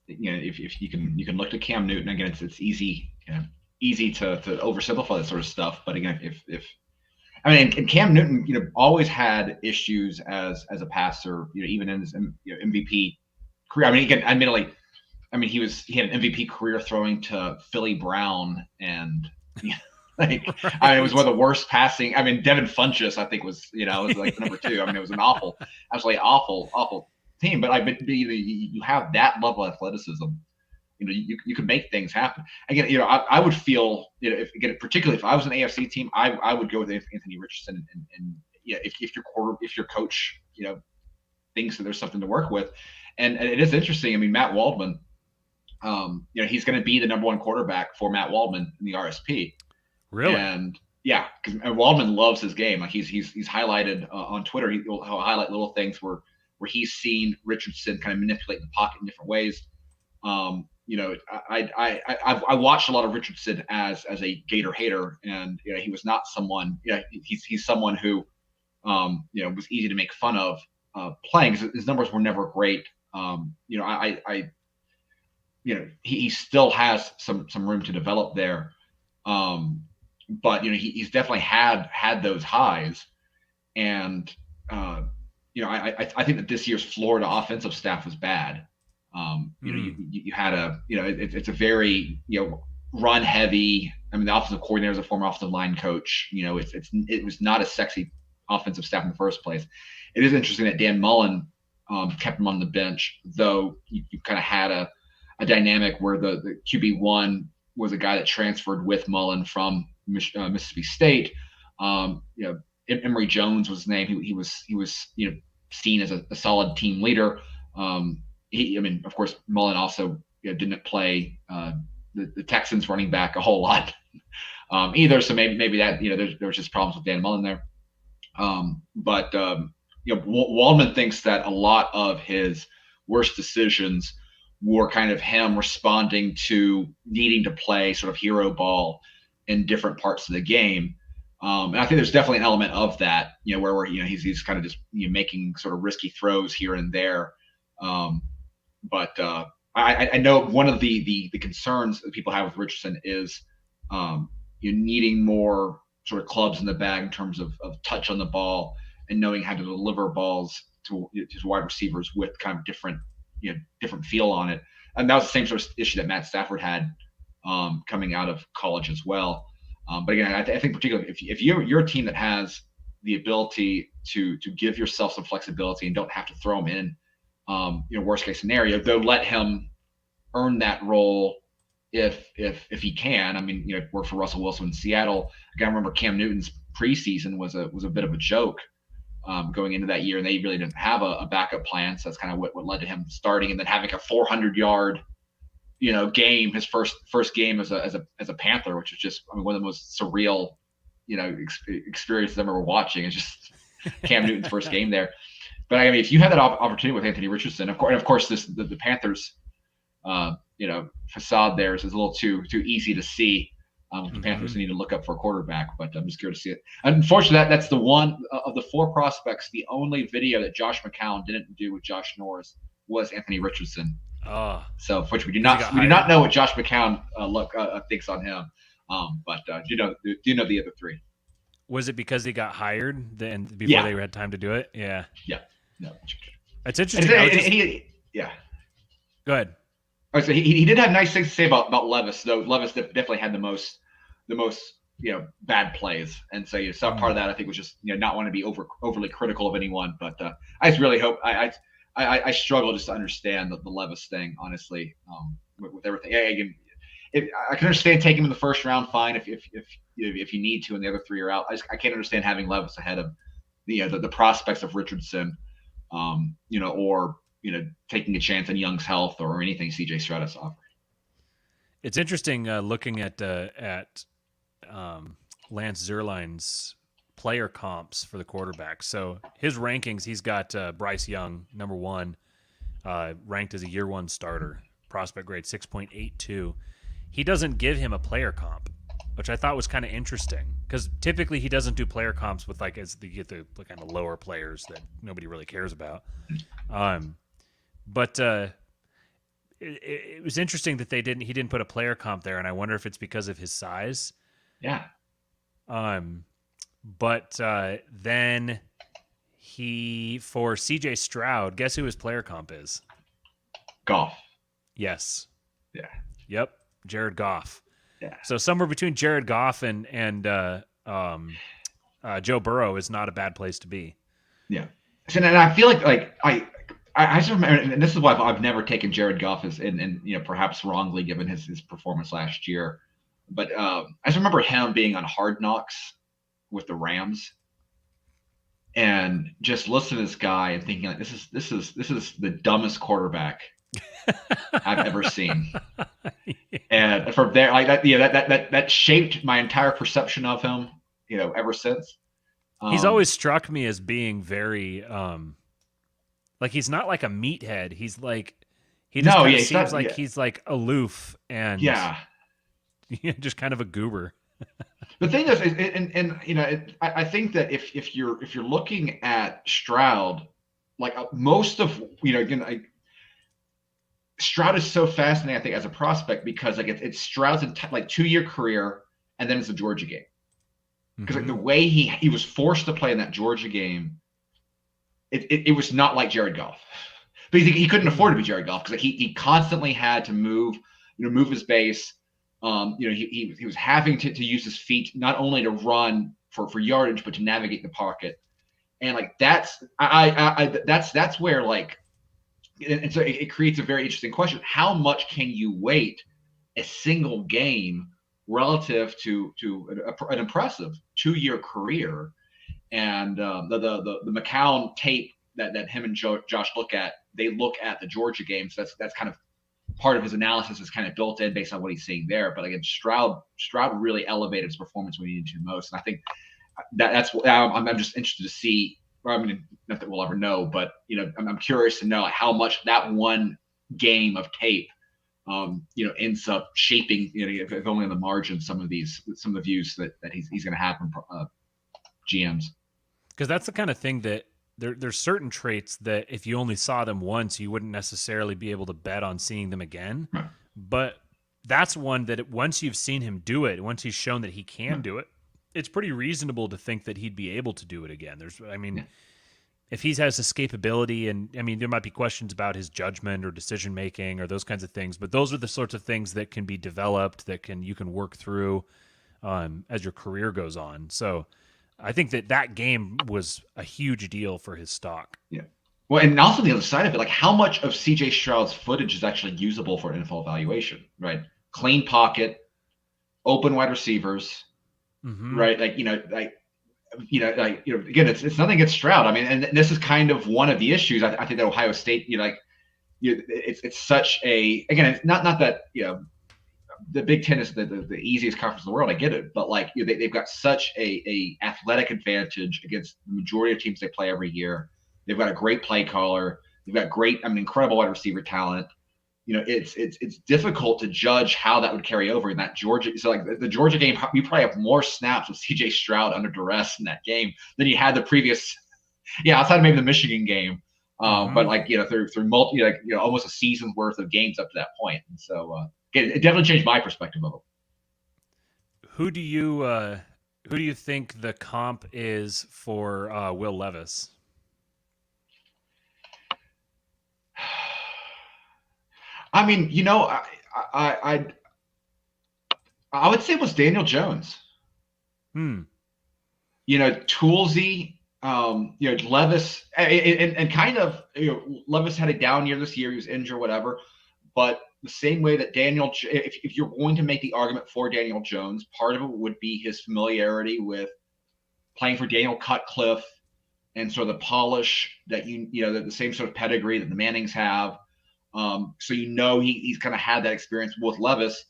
if you can look to Cam Newton. Again, it's easy to oversimplify this sort of stuff. But again, and Cam Newton, always had issues as a passer. Even in his MVP career. I mean, again, admittedly, he had an MVP career throwing to Philly Brown, and it was one of the worst passing. I mean, Devin Funchess, I think was like the number 2. I mean, it was an absolutely awful team. But you have that level of athleticism. You can make things happen. Again, I would feel, particularly if I was an AFC team, I would go with Anthony Richardson, and if your coach, thinks that there's something to work with. And it is interesting. I mean, Matt Waldman, he's going to be the number 1 quarterback for Matt Waldman in the RSP. Really? And yeah, because Waldman loves his game. Like he's highlighted on Twitter. He'll highlight little things where he's seen Richardson kind of manipulate the pocket in different ways. I watched a lot of Richardson as a Gator hater, and he was not someone. He's someone who was easy to make fun of playing. His numbers were never great. He still has some room to develop there. But he's definitely had those highs, and I think that this year's Florida offensive staff was bad. You had it's a very, run heavy. I mean, the offensive coordinator is a former offensive line coach. It was not a sexy offensive staff in the first place. It is interesting that Dan Mullen kept him on the bench, though you kind of had a dynamic where the QB1 was a guy that transferred with Mullen from Mississippi State. Emory Jones was his name. He was seen as a solid team leader. Of course, Mullen also didn't play the Texans running back a whole lot either. So maybe that there's just problems with Dan Mullen there. Waldman thinks that a lot of his worst decisions were kind of him responding to needing to play sort of hero ball in different parts of the game. And I think there's definitely an element of that, where he's kind of just making sort of risky throws here and there. I know one of the concerns that people have with Richardson is you needing more sort of clubs in the bag in terms of touch on the ball and knowing how to deliver balls to wide receivers with kind of different feel on it. And that was the same sort of issue that Matt Stafford had coming out of college as well. But again, I think particularly if you're a team that has the ability to give yourself some flexibility and don't have to throw him in, worst case scenario, though let him earn that role if he can. I mean, worked for Russell Wilson in Seattle. Again, I remember Cam Newton's preseason was a bit of a joke going into that year, and they really didn't have a backup plan. So that's kind of what led to him starting and then having a 400-yard game, his first game as a Panther, which was just one of the most surreal experiences I've ever watching. It's just Cam Newton's first game there. But I mean, if you had that opportunity with Anthony Richardson, of course, the Panthers, facade there is a little too easy to see. The Panthers need to look up for a quarterback, but I'm just curious to see it. Unfortunately, that's the one of the four prospects. The only video that Josh McCown didn't do with Josh Norris was Anthony Richardson. So, which we do not know what Josh McCown thinks on him. But do you know the other three? Was it because he got hired then before they had time to do it? Yeah. Yeah. No. It's interesting. Go ahead. Oh, so he did have nice things to say about Levis, though. Levis definitely had the most bad plays, and so some part of that I think was just not want to be overly critical of anyone. But I just really hope I struggle just to understand the Levis thing, honestly, with everything. Again, I can understand taking him in the first round, fine, if you need to, and the other three are out. I can't understand having Levis ahead of the prospects of Richardson, or taking a chance on Young's health or anything CJ Stroud has offered. It's interesting looking at Lance Zierlein's player comps for the quarterback. So his rankings, he's got Bryce Young, number one, ranked as a year one starter, prospect grade 6.82. He doesn't give him a player comp, which I thought was kind of interesting because typically he doesn't do player comps with as you get the kind of lower players that nobody really cares about. But it was interesting that he didn't put a player comp there, and I wonder if it's because of his size. Yeah. But then for CJ Stroud, guess who his player comp is? Goff. Yes. Yeah. Yep. Jared Goff. Yeah. So somewhere between Jared Goff and Joe Burrow is not a bad place to be. Yeah. And I feel like I just remember, and this is why I've never taken Jared Goff and perhaps wrongly given his performance last year. But I just remember him being on Hard Knocks with the Rams, and just listening to this guy and thinking this is the dumbest quarterback I've ever seen. And from there, that shaped my entire perception of him, ever since. He's always struck me as being very he's not like a meathead. He's seems like he's like aloof and just kind of a goober. The thing is, I think that if you're looking at Stroud, most of Stroud is so fascinating, I think, as a prospect because it's Stroud's 2-year career and then it's a Georgia game because the way he was forced to play in that Georgia game it was not like Jared Goff, because he couldn't afford to be Jared Goff, because like he constantly had to move his base. He was having to use his feet not only to run for yardage, but to navigate the pocket. And like that's where like, and so it creates a very interesting question: how much can you wait a single game relative to an impressive 2-year career? And the McCown tape that him and Josh look at, they look at the Georgia games. That's kind of part of his analysis is kind of built in based on what he's seeing there. But again, Stroud really elevated his performance when he needed to most, and I think that's I'm just interested to see. I mean, not that we'll ever know, but I'm curious to know how much that one game of tape, ends up shaping, if only on the margin, some of the views that he's going to have from GMs. Because that's the kind of thing that there's certain traits that if you only saw them once, you wouldn't necessarily be able to bet on seeing them again. Right. But that's one that once you've seen him do it, once he's shown that he can do it, it's pretty reasonable to think that he'd be able to do it again. If he has escapability, and there might be questions about his judgment or decision making or those kinds of things, but those are the sorts of things that can be developed, that you can work through as your career goes on. So I think that game was a huge deal for his stock. Yeah. Well, and also the other side of it, like how much of CJ Stroud's footage is actually usable for NFL evaluation, right? Clean pocket, open wide receivers, right? Again, it's nothing against Stroud. I mean, and this is kind of one of the issues. I think that Ohio State, it's such a, again, it's not that, the Big Ten is the easiest conference in the world. I get it, but like they've got such a athletic advantage against the majority of teams they play every year. They've got a great play caller. They've got incredible wide receiver talent. It's difficult to judge how that would carry over in that Georgia. So like the Georgia game, you probably have more snaps with CJ Stroud under duress in that game than you had the previous, outside of maybe the Michigan game. But like, through almost a season's worth of games up to that point. And so it definitely changed my perspective of it. Who do you think the comp is for Will Levis? I mean, I would say it was Daniel Jones. Toolsy, Levis, and kind of, Levis had a down year this year. He was injured, whatever. But the same way that if you're going to make the argument for Daniel Jones, part of it would be his familiarity with playing for Daniel Cutcliffe and sort of the polish that the same sort of pedigree that the Mannings have. So he's kind of had that experience with Levis.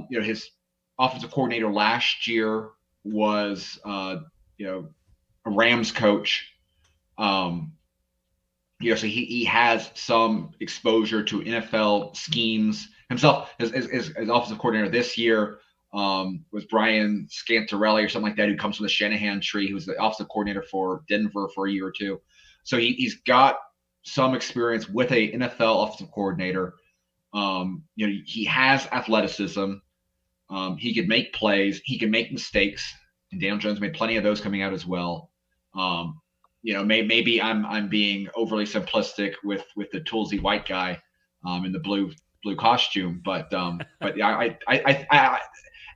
His offensive coordinator last year was a Rams coach. So he has some exposure to NFL schemes himself. His offensive coordinator this year was Brian Scantarelli or something like that, who comes from the Shanahan tree, who was the offensive coordinator for Denver for a year or two. So he's got some experience with a NFL offensive coordinator. He has athleticism. He can make plays. He can make mistakes. And Daniel Jones made plenty of those coming out as well. Maybe I'm being overly simplistic with the toolsy white guy in the blue costume, but I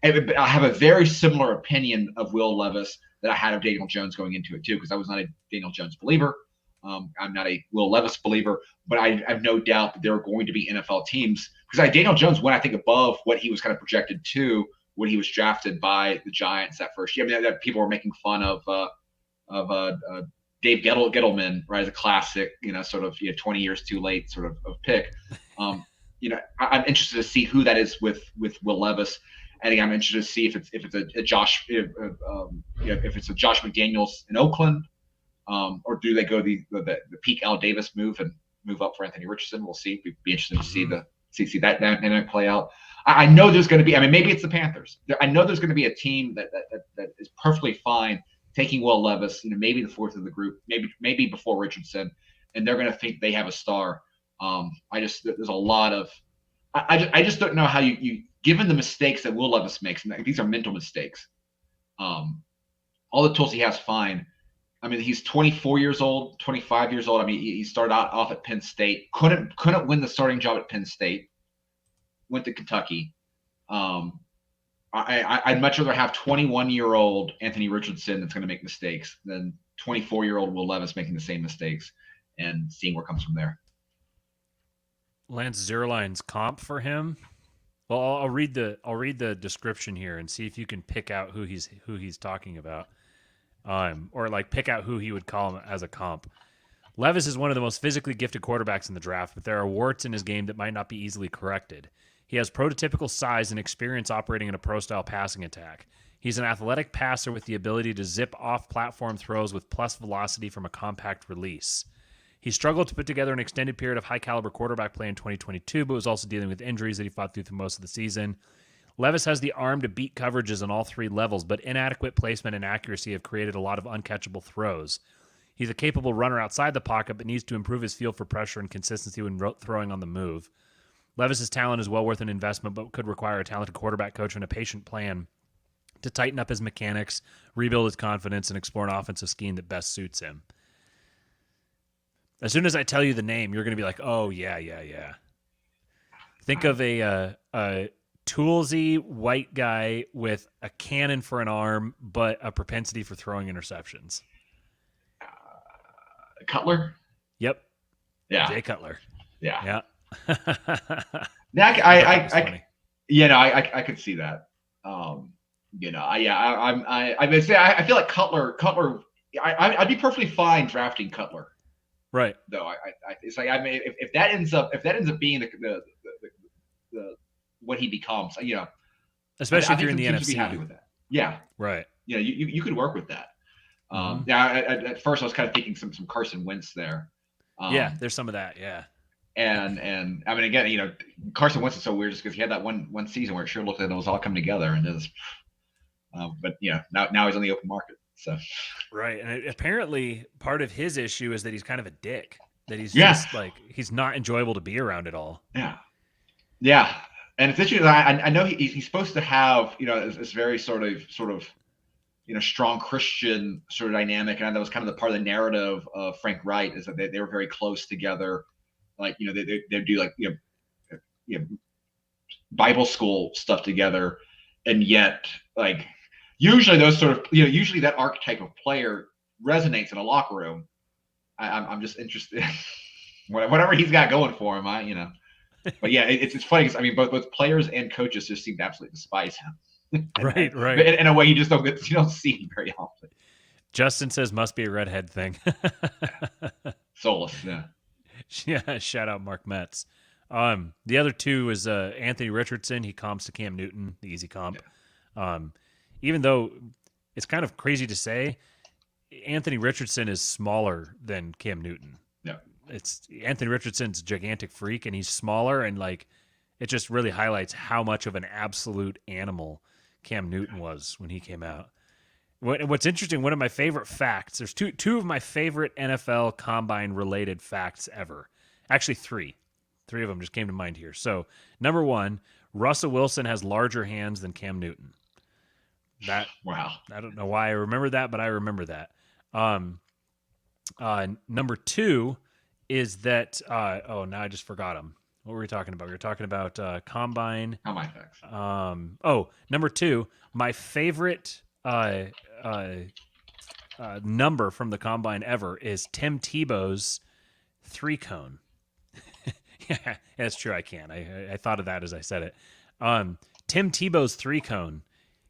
have a very similar opinion of Will Levis that I had of Daniel Jones going into it too, because I was not a Daniel Jones believer. I'm not a Will Levis believer, but I have no doubt that there are going to be NFL teams, because Daniel Jones went, I think, above what he was kind of projected to when he was drafted by the Giants that first year. I mean, that people were making fun of Dave Gettleman, right, as a classic, sort of 20 years too late sort of pick. I'm interested to see who that is with Will Levis. I think I'm interested to see if it's a Josh McDaniels in Oakland. Or do they go the peak Al Davis move and move up for Anthony Richardson? We'll see. It'd be interesting to see that dynamic play out. I know there's going to be. I mean, maybe it's the Panthers. I know there's going to be a team that is perfectly fine taking Will Levis. Maybe the fourth of the group, maybe before Richardson, and they're going to think they have a star. There's a lot of. I just don't know how you given the mistakes that Will Levis makes, and these are mental mistakes. All the tools he has, fine. I mean, he's 24 years old, 25 years old. I mean, he started out off at Penn State, couldn't win the starting job at Penn State, went to Kentucky. I'd much rather have 21-year-old Anthony Richardson that's going to make mistakes than 24-year-old Will Levis making the same mistakes and seeing where it comes from there. Lance Zierlein's comp for him. Well, I'll read the description here and see if you can pick out who he's talking about, or like pick out who he would call him as a comp. Levis is one of the most physically gifted quarterbacks in the draft, but there are warts in his game that might not be easily corrected. He has prototypical size and experience operating in a pro-style passing attack. He's an athletic passer with the ability to zip off-platform throws with plus velocity from a compact release. He struggled to put together an extended period of high-caliber quarterback play in 2022, but was also dealing with injuries that he fought through most of the season. Levis has the arm to beat coverages on all three levels, but inadequate placement and accuracy have created a lot of uncatchable throws. He's a capable runner outside the pocket, but needs to improve his feel for pressure and consistency when throwing on the move. Levis's talent is well worth an investment, but could require a talented quarterback coach and a patient plan to tighten up his mechanics, rebuild his confidence, and explore an offensive scheme that best suits him. As soon as I tell you the name, you're going to be like, oh, yeah. Think of a toolsy white guy with a cannon for an arm, but a propensity for throwing interceptions. Cutler? Yep. Yeah. Jay Cutler. Yeah. Yeah, I could see that. I feel like Cutler. I'd be perfectly fine drafting Cutler. Right. Though it's like, I mean, if that ends up being the what he becomes, especially if you're in the NFC, be happy with that. Yeah. Right. Yeah, you could work with that. Mm-hmm. At first I was kind of thinking some Carson Wentz there. Yeah, there's some of that. Yeah. And I mean, again, Carson Wentz is so weird just because he had that one season where it sure looked like it was all coming together, and it was, but now he's on the open market. So right, and apparently part of his issue is that he's kind of a dick. That he's just like he's not enjoyable to be around at all. Yeah, and it's interesting. I know he's supposed to have this very sort of strong Christian sort of dynamic, and that was kind of the part of the narrative of Frank Wright is that they were very close together. Like they do like Bible school stuff together, and yet like usually those sort of usually that archetype of player resonates in a locker room. I'm just interested whatever he's got going for him. But yeah, it's funny because I mean both players and coaches just seem to absolutely despise him. Right. In a way you just don't see him very often. Justin says must be a redhead thing. Soulless, yeah. Yeah, shout out Mark Metz. The other two is Anthony Richardson. He comps to Cam Newton, the easy comp. Yeah. Even though it's kind of crazy to say, Anthony Richardson is smaller than Cam Newton. Yeah, it's Anthony Richardson's a gigantic freak, and he's smaller, and like it just really highlights how much of an absolute animal Cam Newton was when he came out. What's interesting, one of my favorite facts, there's two of my favorite NFL Combine related facts ever. Actually, three of them just came to mind here. So number one, Russell Wilson has larger hands than Cam Newton. Wow. I don't know why I remember that, but I remember that. Number two is that, now I just forgot them. What were we talking about? We were talking about Combine. Combine facts. Number two, my favorite number from the Combine ever is Tim Tebow's 3-cone. Yeah, that's true. I can. I thought of that as I said it. Tim Tebow's 3-cone.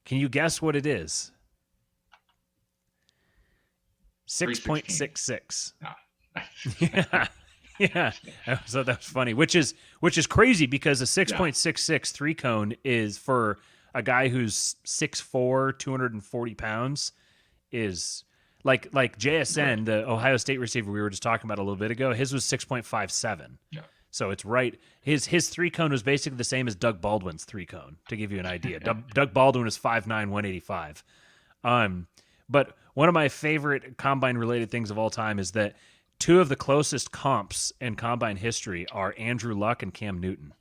Can you guess what it is? 6.66. Yeah. So that's funny. Which is crazy because a 6.66 3-cone is for a guy who's 6'4", 240 pounds, is like JSN, the Ohio State receiver we were just talking about a little bit ago. His was 6.57. Yeah. So it's right. His 3-cone was basically the same as Doug Baldwin's 3-cone, to give you an idea. Doug Baldwin was 5'9", 185. But one of my favorite Combine related things of all time is that two of the closest comps in Combine history are Andrew Luck and Cam Newton.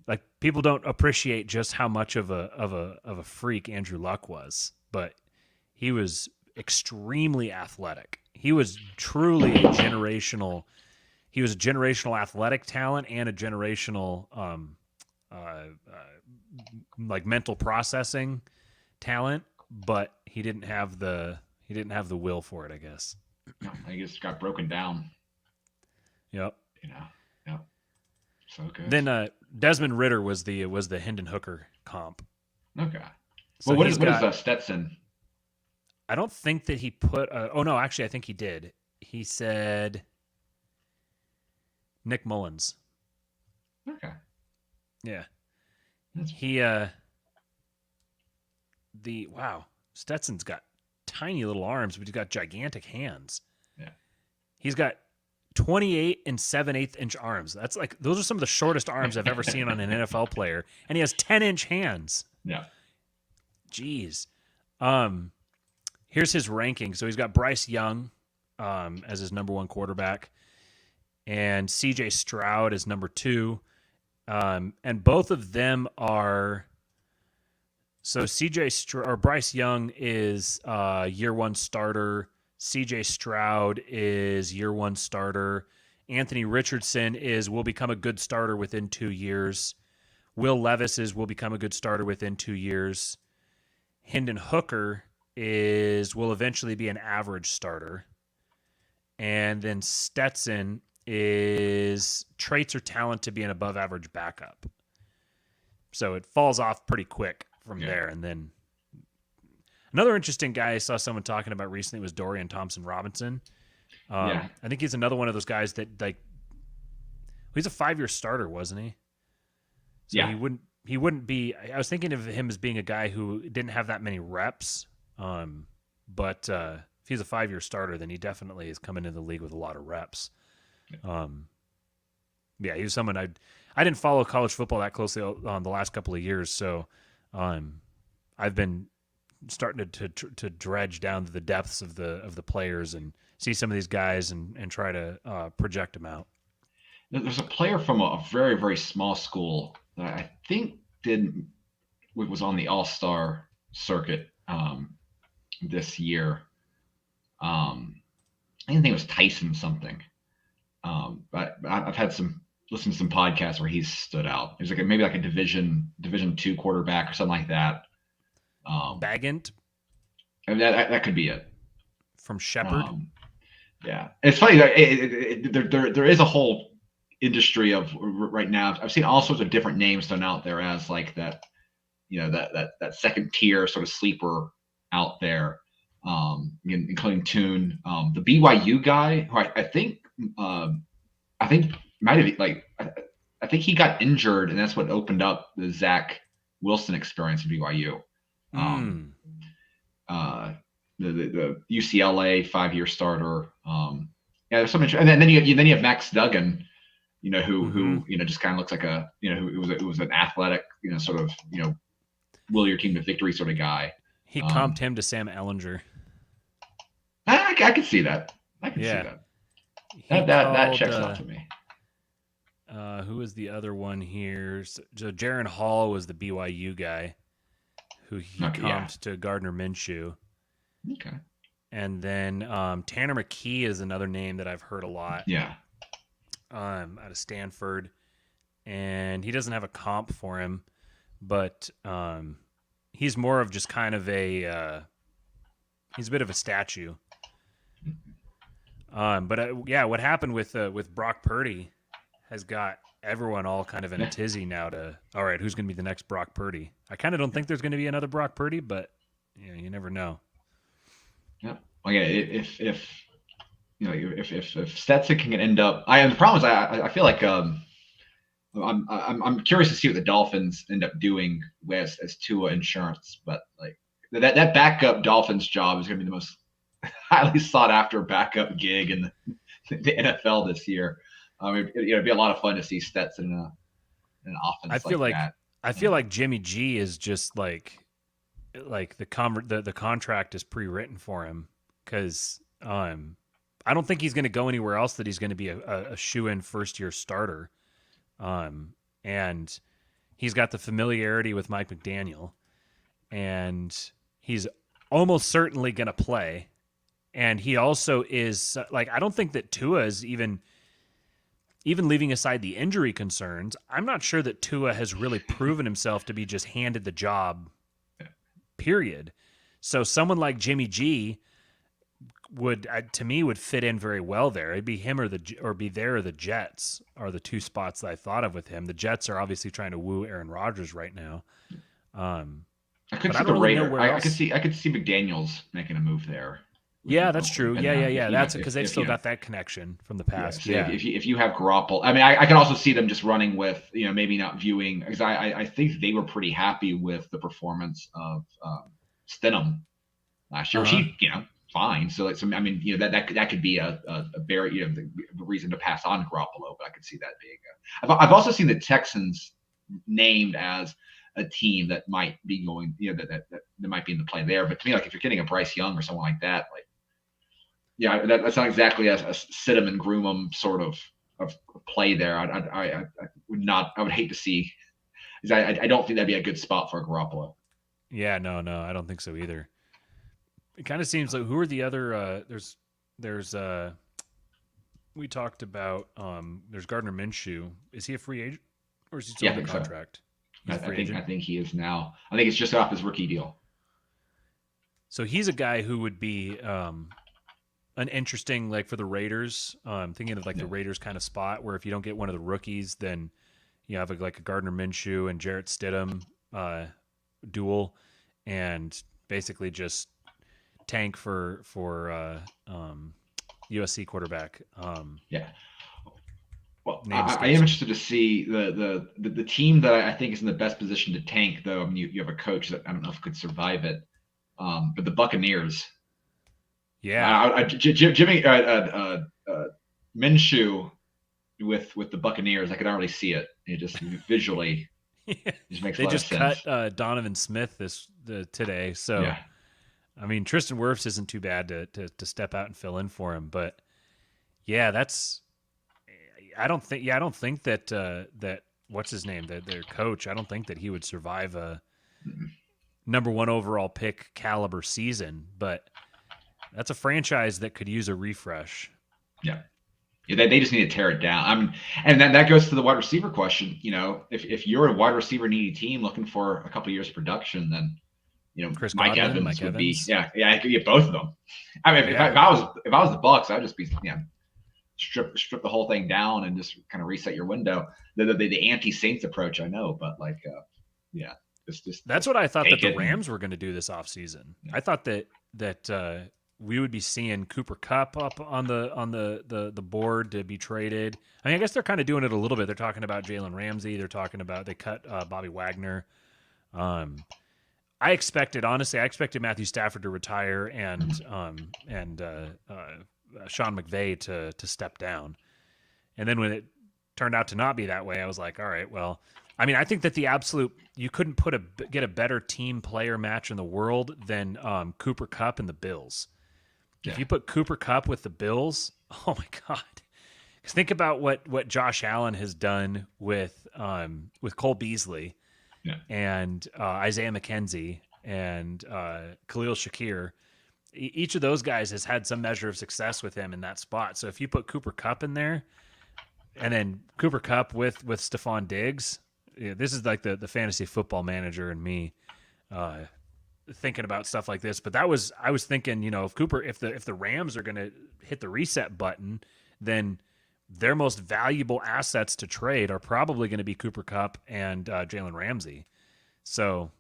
Like people don't appreciate just how much of a freak Andrew Luck was, but he was extremely athletic. He was truly a generational. He was a generational athletic talent and a generational like mental processing talent, but he didn't have the will for it, I guess. I guess got broken down. Yep. Yep. So good. Then Desmond Ridder was the Hendon Hooker comp. Okay. So well, what is Stetson? I don't think that he put. Oh no, actually, I think he did. He said Nick Mullins. Okay. Yeah. That's... He wow, Stetson's got tiny little arms, but he's got gigantic hands. Yeah. He's got 28 and 7/8 inch arms. That's like, those are some of the shortest arms I've ever seen on an NFL player. And he has 10-inch hands. Yeah. Jeez. Here's his ranking. So he's got Bryce Young as his number 1 quarterback, and CJ Stroud is number 2. And both of them are. So Bryce Young is year 1 starter. CJ Stroud is year 1 starter. Anthony Richardson will become a good starter within 2 years. Will Levis will become a good starter within 2 years. Hendon Hooker will eventually be an average starter. And then Stetson is traits or talent to be an above average backup. So it falls off pretty quick from there. And then another interesting guy I saw someone talking about recently was Dorian Thompson-Robinson. I think he's another one of those guys that, like, he's a 5-year starter, wasn't he? So he wouldn't be. I was thinking of him as being a guy who didn't have that many reps. But if he's a 5-year starter, then he definitely is coming into the league with a lot of reps. He was someone I didn't follow college football that closely on the last couple of years, so I've been starting to dredge down to the depths of the players and see some of these guys and try to project them out. There's a player from a very, very small school that I think was on the All-Star circuit this year. I think it was Tyson something. But I've had listened to some podcasts where he's stood out. He's like maybe like a Division II quarterback or something like that. Bagant. I mean, that could be it. From Shepherd. Yeah, it's funny that there is a whole industry of right now. I've seen all sorts of different names thrown out there as like that, that second tier sort of sleeper out there, including Tune, the BYU guy who I think might have I think he got injured and that's what opened up the Zach Wilson experience at BYU. The UCLA 5-year starter. There's some and then you have Max Duggan, who just kind of looks like who was an athletic, sort of, will your team to victory sort of guy. He comped him to Sam Ehlinger. I could see that. I can see that. That checks out to me. Who was the other one here? So Jaron Hall was the BYU guy who he comped to Gardner Minshew. Okay. And then Tanner McKee is another name that I've heard a lot. Yeah. Out of Stanford. And he doesn't have a comp for him, but he's more of just kind of he's a bit of a statue. But what happened with Brock Purdy has got everyone all kind of in a tizzy now all right, who's going to be the next Brock Purdy? I kind of don't think there's going to be another Brock Purdy, but you never know. Yeah. Well, yeah. If Stetson can end up, the problem is I feel like I'm curious to see what the Dolphins end up doing as Tua insurance, but like that backup Dolphins job is going to be the most highly sought after backup gig in the NFL this year. It'd be a lot of fun to see Stetson in an offense. I feel like Jimmy G is just like the contract is pre-written for him because I don't think he's going to go anywhere else that he's going to be a shoe-in first-year starter. And he's got the familiarity with Mike McDaniel, and he's almost certainly going to play. And he also is like, I don't think that Tua is even leaving aside the injury concerns. I'm not sure that Tua has really proven himself to be just handed the job, period. So someone like Jimmy G would, to me, would fit in very well there. It'd be him or the Jets are the two spots that I thought of with him. The Jets are obviously trying to woo Aaron Rodgers right now. I could see the Raider. I could see McDaniels making a move there. Yeah, that's true. Yeah. That's because they've still got that connection from the past. Yeah. If you have Garoppolo, I mean, I can also see them just running with, maybe not viewing, because I think they were pretty happy with the performance of Stidham last year, which he, fine. So I mean, that could be a very, the reason to pass on Garoppolo, but I could see that being. I've also seen the Texans named as a team that might be going, that might be in the play there. But to me, like if you're getting a Bryce Young or someone like that, like. Yeah, that's not exactly a sit 'em and groom 'em sort of play there. I would not. I would hate to see. I don't think that'd be a good spot for Garoppolo. Yeah, no, I don't think so either. It kind of seems like who are the other? There's we talked about. There's Gardner Minshew. Is he a free agent or is he still under contract? So. I think he is now. I think it's just off his rookie deal. So he's a guy who would be. An interesting, like for the Raiders, thinking of like the Raiders kind of spot where if you don't get one of the rookies, then you have like a Gardner Minshew and Jarrett Stidham duel, and basically just tank for USC quarterback. Well, I am interested to see the team that I think is in the best position to tank, though. I mean, you have a coach that I don't know if could survive it, but the Buccaneers. Yeah, Jimmy Minshew with the Buccaneers, I could already see it. It just visually, just makes a lot of sense. They just cut Donovan Smith today, so yeah. I mean Tristan Wirfs isn't too bad to step out and fill in for him, but yeah, I don't think that what's his name, their coach. I don't think that he would survive a number 1 overall pick caliber season, but. That's a franchise that could use a refresh. Yeah, they just need to tear it down. And then that goes to the wide receiver question. If you're a wide receiver needy team looking for a couple of years of production, then Mike Evans would be. Yeah, I could get both of them. I mean, if I was the Bucs, I'd just be strip the whole thing down and just kind of reset your window. The anti-Saints approach, I know, but like, that's what I thought that the Rams were going to do this offseason. Yeah. I thought that we would be seeing Cooper Kupp up on the board to be traded. I mean, I guess they're kind of doing it a little bit. They're talking about Jalen Ramsey. They're talking about they cut Bobby Wagner. I expected Matthew Stafford to retire and Sean McVay to step down. And then when it turned out to not be that way, I was like, all right, well, I mean, I think that you couldn't get a better team player match in the world than Cooper Kupp and the Bills. Yeah. If you put Cooper Kupp with the Bills, oh my God! Because think about what Josh Allen has done with Cole Beasley, and Isaiah McKenzie and Khalil Shakir. Each of those guys has had some measure of success with him in that spot. So if you put Cooper Kupp in there, and then Cooper Kupp with Stephon Diggs. Yeah, this is like the fantasy football manager and me thinking about stuff like this. But I was thinking, if the Rams are going to hit the reset button, then their most valuable assets to trade are probably going to be Cooper Kupp and Jalen Ramsey. So,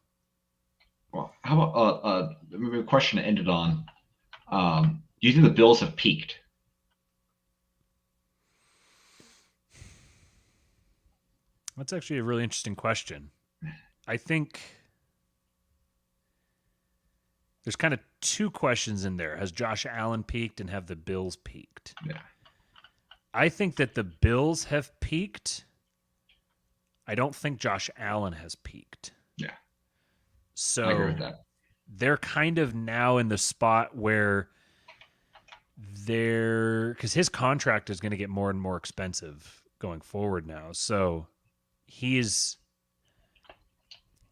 well, how about a question to end it on? Do you think the Bills have peaked? That's actually a really interesting question. I think there's kind of two questions in there. Has Josh Allen peaked and have the Bills peaked? Yeah. I think that the Bills have peaked. I don't think Josh Allen has peaked. Yeah. So I agree with that. They're kind of now in the spot where because his contract is going to get more and more expensive going forward now. So he's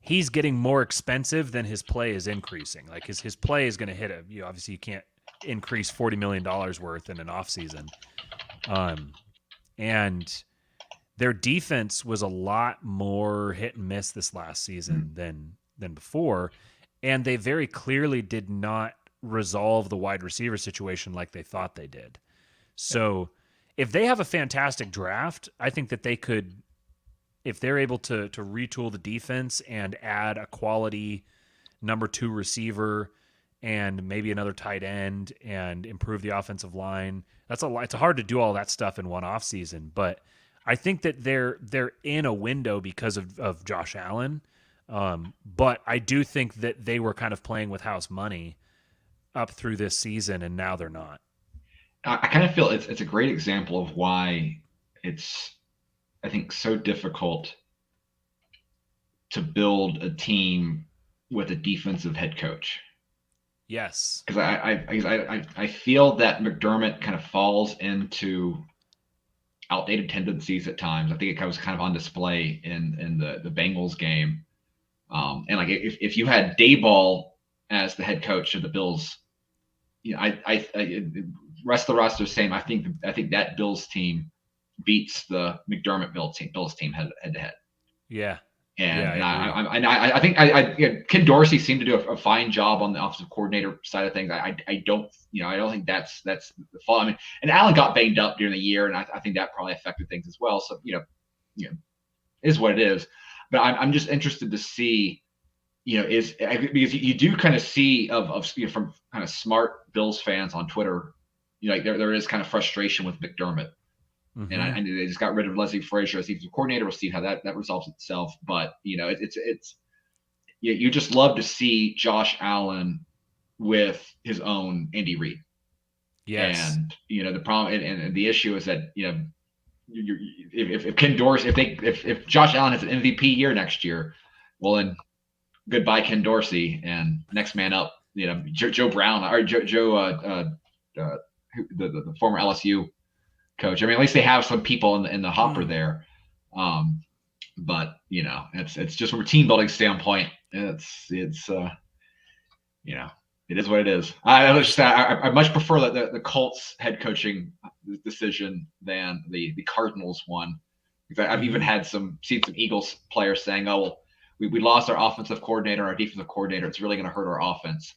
he's getting more expensive than his play is increasing. Like his play is going to hit a, obviously you can't increase $40 million worth in an offseason. And their defense was a lot more hit and miss this last season than before. And they very clearly did not resolve the wide receiver situation like they thought they did. So if they have a fantastic draft, I think that they could, if they're able to retool the defense and add a quality number 2 receiver and maybe another tight end and improve the offensive line, that's a lot. It's hard to do all that stuff in one offseason, but I think that they're in a window because of Josh Allen. But I do think that they were kind of playing with house money up through this season, and now they're not. I kind of feel it's a great example of why it's, I think, so difficult to build a team with a defensive head coach. Yes, because I feel that McDermott kind of falls into outdated tendencies at times. I think it was kind of on display in the Bengals game. And like if you had Daboll as the head coach of the Bills, I rest of the roster same. I think that Bills team beats the McDermott Bills team head to head. Yeah. And I think Ken Dorsey seemed to do a fine job on the offensive coordinator side of things. I don't think that's the fault. I mean, and Allen got banged up during the year, and I think that probably affected things as well. So is what it is. But I'm just interested to see, because you do kind of see from kind of smart Bills fans on Twitter, there is kind of frustration with McDermott. Mm-hmm. And they just got rid of Leslie Frazier as defensive coordinator. We'll see how that resolves itself. But it's you just love to see Josh Allen with his own Andy Reid. Yes. And the problem and the issue is that if Ken Dorsey, if Josh Allen has an MVP year next year, well then goodbye Ken Dorsey and next man up. Joe Brown or Joe the former LSU coach. I mean, at least they have some people in the hopper there. But it's just from a team building standpoint, it is what it is. I much prefer the Colts head coaching decision than the Cardinals one, because I've even seen some Eagles players saying, "Oh, well, we lost our offensive coordinator, our defensive coordinator. It's really going to hurt our offense."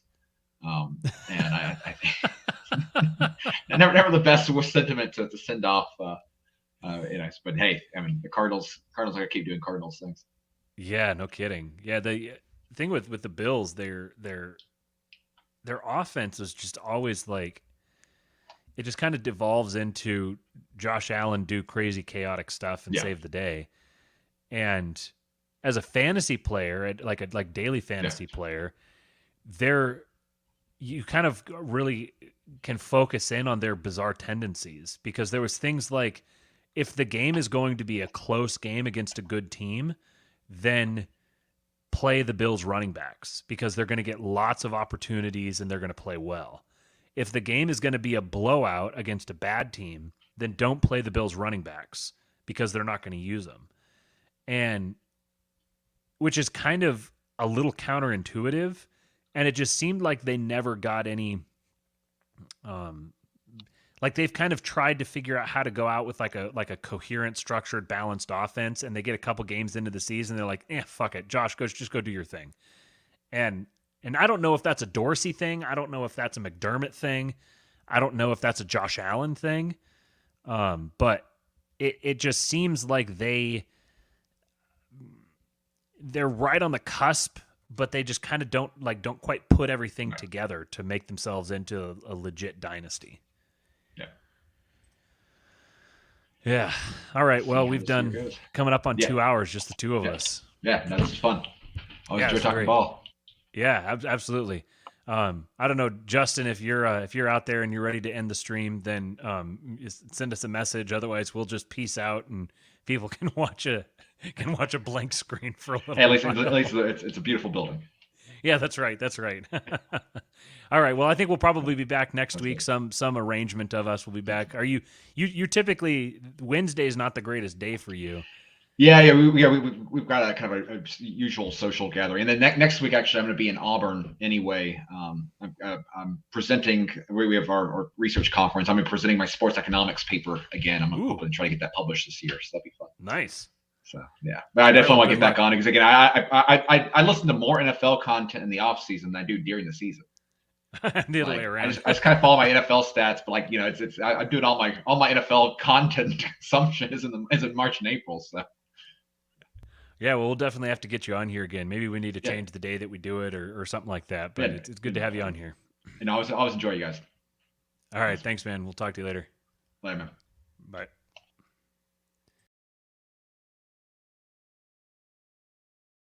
And I think never the best sentiment to send off. But hey, I mean, the Cardinals are going to keep doing Cardinals things. Yeah, no kidding. Yeah, the thing with the Bills, their offense is just always like, it just kind of devolves into Josh Allen do crazy chaotic stuff and save the day. And as a fantasy player, like daily fantasy player, you kind of really can focus in on their bizarre tendencies, because there was things like, if the game is going to be a close game against a good team, then play the Bills running backs, because they're going to get lots of opportunities and they're going to play well. If the game is going to be a blowout against a bad team, then don't play the Bills running backs, because they're not going to use them. And which is kind of a little counterintuitive. And it just seemed like they never got any, like they've kind of tried to figure out how to go out with like a coherent, structured, balanced offense, and they get a couple games into the season, they're like, fuck it, Josh, just go do your thing. And I don't know if that's a Dorsey thing. I don't know if that's a McDermott thing. I don't know if that's a Josh Allen thing. But it just seems like they're right on the cusp, but they just kind of don't quite put everything together to make themselves into a legit dynasty. Yeah. All right. Well, we've done coming up on 2 hours, just the two of us. Yeah. No, this is fun. Always enjoy talking ball. Yeah, absolutely. I don't know, Justin, if you're out there and you're ready to end the stream, then send us a message. Otherwise, we'll just peace out and people can watch a blank screen for a little. Hey, at least it's a beautiful building. Yeah, that's right. All right. Well, I think we'll probably be back next week. Some arrangement of us will be back. Are you typically, Wednesday is not the greatest day for you? We've got a kind of a usual social gathering, and then next week actually I'm going to be in Auburn anyway. I'm presenting. We have our research conference. I'm presenting my sports economics paper again. I'm hoping to try to get that published this year, so that'd be fun. Nice. So yeah, but I definitely want to get back on it because again, I listen to more NFL content in the off season than I do during the season. The other way around. I just kind of follow my NFL stats, but I'm doing all my NFL content consumption is in March and April. So yeah, well, we'll definitely have to get you on here again. Maybe we need to change the day that we do it or something like that. But it's good to have you on here. I always enjoy you guys. All right, thanks, man. We'll talk to you later. Later, man. Bye.